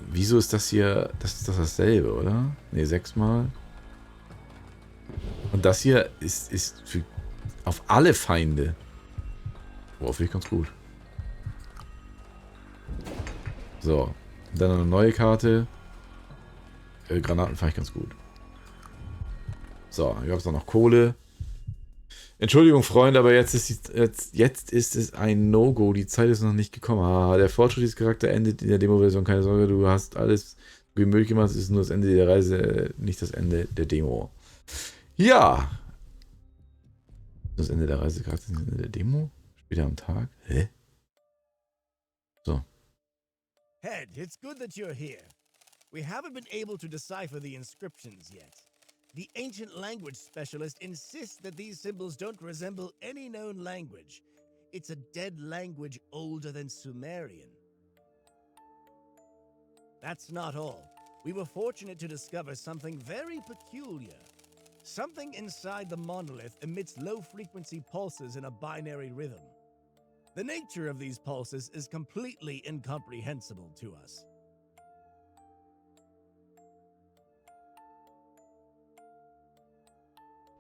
Wieso ist das hier... Das ist doch dasselbe, oder? Ne, 6-mal. Und das hier ist für, auf alle Feinde. Boah, finde ich ganz gut. So. Und dann eine neue Karte. Granaten fand ich ganz gut. So, hier gab es auch noch Kohle. Entschuldigung, Freunde, aber jetzt ist es ein No-Go. Die Zeit ist noch nicht gekommen. Ah, der Fortschritt dieses Charakter endet in der Demo-Version. Keine Sorge, du hast alles wie möglich gemacht. Es ist nur das Ende der Reise, nicht das Ende der Demo. Ja. Das Ende der Reise, gerade das Ende der Demo? Später am Tag? Hä? So. Head, it's good that you're here. We haven't been able to decipher the inscriptions yet. The ancient language specialist insists that these symbols don't resemble any known language. It's a dead language older than Sumerian. That's not all. We were fortunate to discover something very peculiar. Something inside the monolith emits low-frequency pulses in a binary rhythm. The nature of these pulses is completely incomprehensible to us.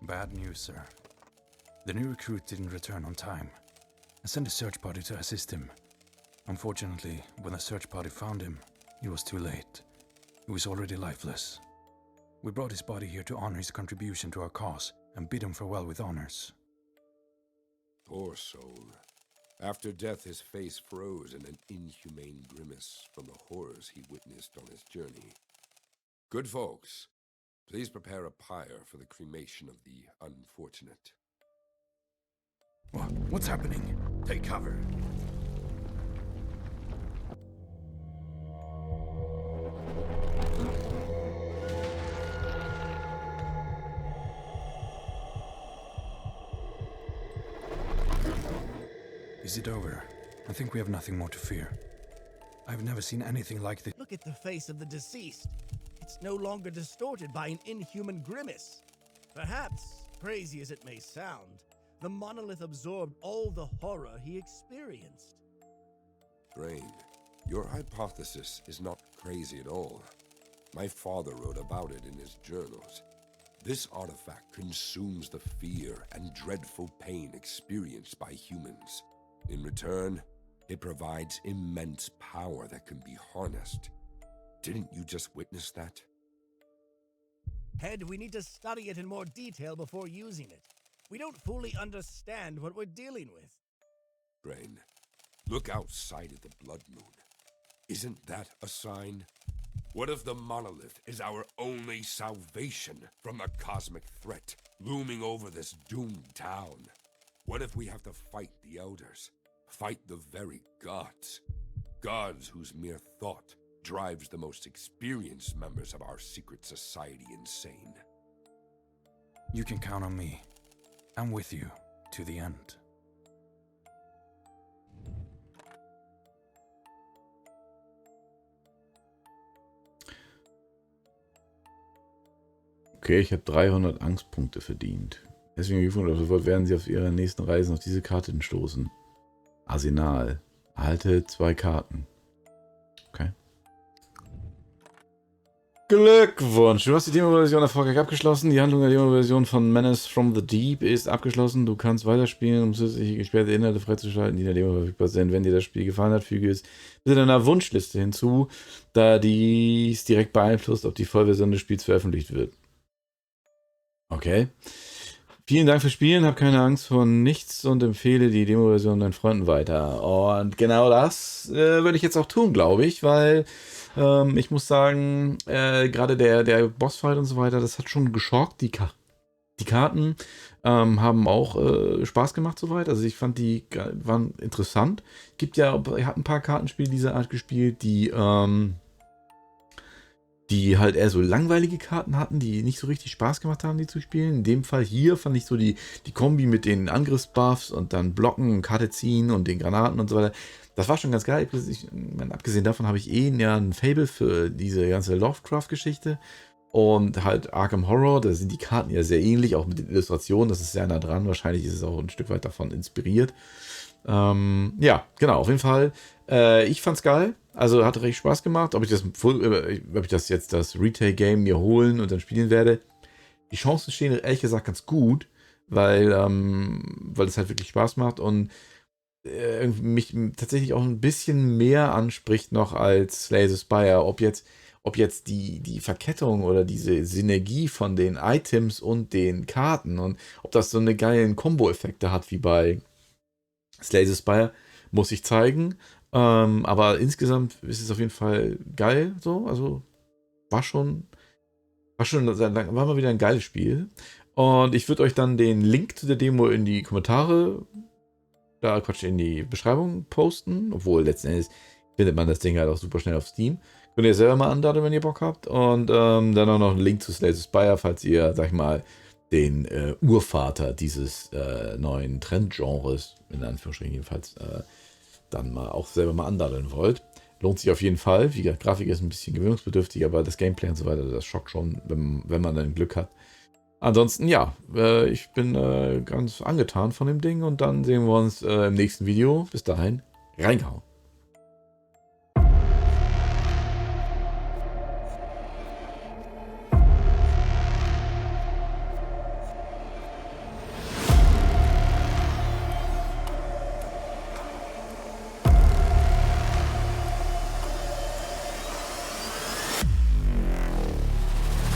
Bad news, sir. The new recruit didn't return on time. I sent a search party to assist him. Unfortunately, when the search party found him, it was too late. He was already lifeless. We brought his body here to honor his contribution to our cause and bid him farewell with honors. Poor soul. After death, his face froze in an inhumane grimace from the horrors he witnessed on his journey. Good folks, please prepare a pyre for the cremation of the unfortunate. What's happening? Take cover. Is it over? I think we have nothing more to fear. I've never seen anything like this. Look at the face of the deceased. It's no longer distorted by an inhuman grimace. Perhaps, crazy as it may sound, the monolith absorbed all the horror he experienced. Brain, your hypothesis is not crazy at all. My father wrote about it in his journals. This artifact consumes the fear and dreadful pain experienced by humans. In return, it provides immense power that can be harnessed. Didn't you just witness that? Head, we need to study it in more detail before using it. We don't fully understand what we're dealing with. Brain, look outside at the Blood Moon. Isn't that a sign? What if the monolith is our only salvation from the cosmic threat looming over this doomed town? What if we have to fight the elders? Fight the very gods? Gods whose mere thought drives the most experienced members of our secret society insane. You can count on me. I'm with you to the end. Okay, ich habe 300 Angstpunkte verdient. Deswegen sofort werden Sie auf Ihrer nächsten Reise auf diese Karte stoßen. Arsenal. Erhalte 2 Karten. Okay. Glückwunsch! Du hast die Demo-Version erfolgreich abgeschlossen. Die Handlung der Demo-Version von Menace from the Deep ist abgeschlossen. Du kannst weiterspielen, um zusätzliche gesperrte Inhalte freizuschalten, die in der Demo verfügbar sind. Wenn dir das Spiel gefallen hat, füge es bitte deiner Wunschliste hinzu, da dies direkt beeinflusst, ob die Vollversion des Spiels veröffentlicht wird. Okay. Vielen Dank fürs Spielen, hab keine Angst vor nichts und empfehle die Demo-Version deinen Freunden weiter. Und genau das würde ich jetzt auch tun, glaube ich, weil ich muss sagen, gerade der Bossfight und so weiter, das hat schon geschockt. Die Karten haben auch Spaß gemacht soweit. Also ich fand waren interessant. Ich habe ein paar Kartenspiele dieser Art gespielt, die halt eher so langweilige Karten hatten, die nicht so richtig Spaß gemacht haben, die zu spielen. In dem Fall hier fand ich so die Kombi mit den Angriffsbuffs und dann Blocken, Karte ziehen und den Granaten und so weiter. Das war schon ganz geil. Abgesehen davon habe ich ja ein Faible für diese ganze Lovecraft-Geschichte. Und halt Arkham Horror, da sind die Karten ja sehr ähnlich, auch mit den Illustrationen, das ist sehr nah dran. Wahrscheinlich ist es auch ein Stück weit davon inspiriert. Ja, genau, auf jeden Fall. Ich fand's geil. Also hat richtig Spaß gemacht. Ob ich das Retail-Game mir holen und dann spielen werde. Die Chancen stehen ehrlich gesagt ganz gut, weil es halt wirklich Spaß macht und mich tatsächlich auch ein bisschen mehr anspricht noch als Slay the Spire. Ob jetzt die Verkettung oder diese Synergie von den Items und den Karten und ob das so eine geilen Kombo-Effekte hat wie bei Slay the Spire, muss ich zeigen. Aber insgesamt ist es auf jeden Fall geil. So, also war mal wieder ein geiles Spiel. Und ich würde euch dann den Link zu der Demo in die Kommentare, in die Beschreibung posten. Obwohl letzten Endes findet man das Ding halt auch super schnell auf Steam. Könnt ihr selber mal anladen, wenn ihr Bock habt. Und dann auch noch einen Link zu Slay the Spire, falls ihr, sag ich mal, den Urvater dieses neuen Trendgenres, in Anführungsstrichen jedenfalls, dann auch selber mal anladen wollt. Lohnt sich auf jeden Fall. Wie gesagt, Grafik ist ein bisschen gewöhnungsbedürftig, aber das Gameplay und so weiter, das schockt schon, wenn man dann Glück hat. Ansonsten, ja, ich bin ganz angetan von dem Ding und dann sehen wir uns im nächsten Video. Bis dahin, reingehauen.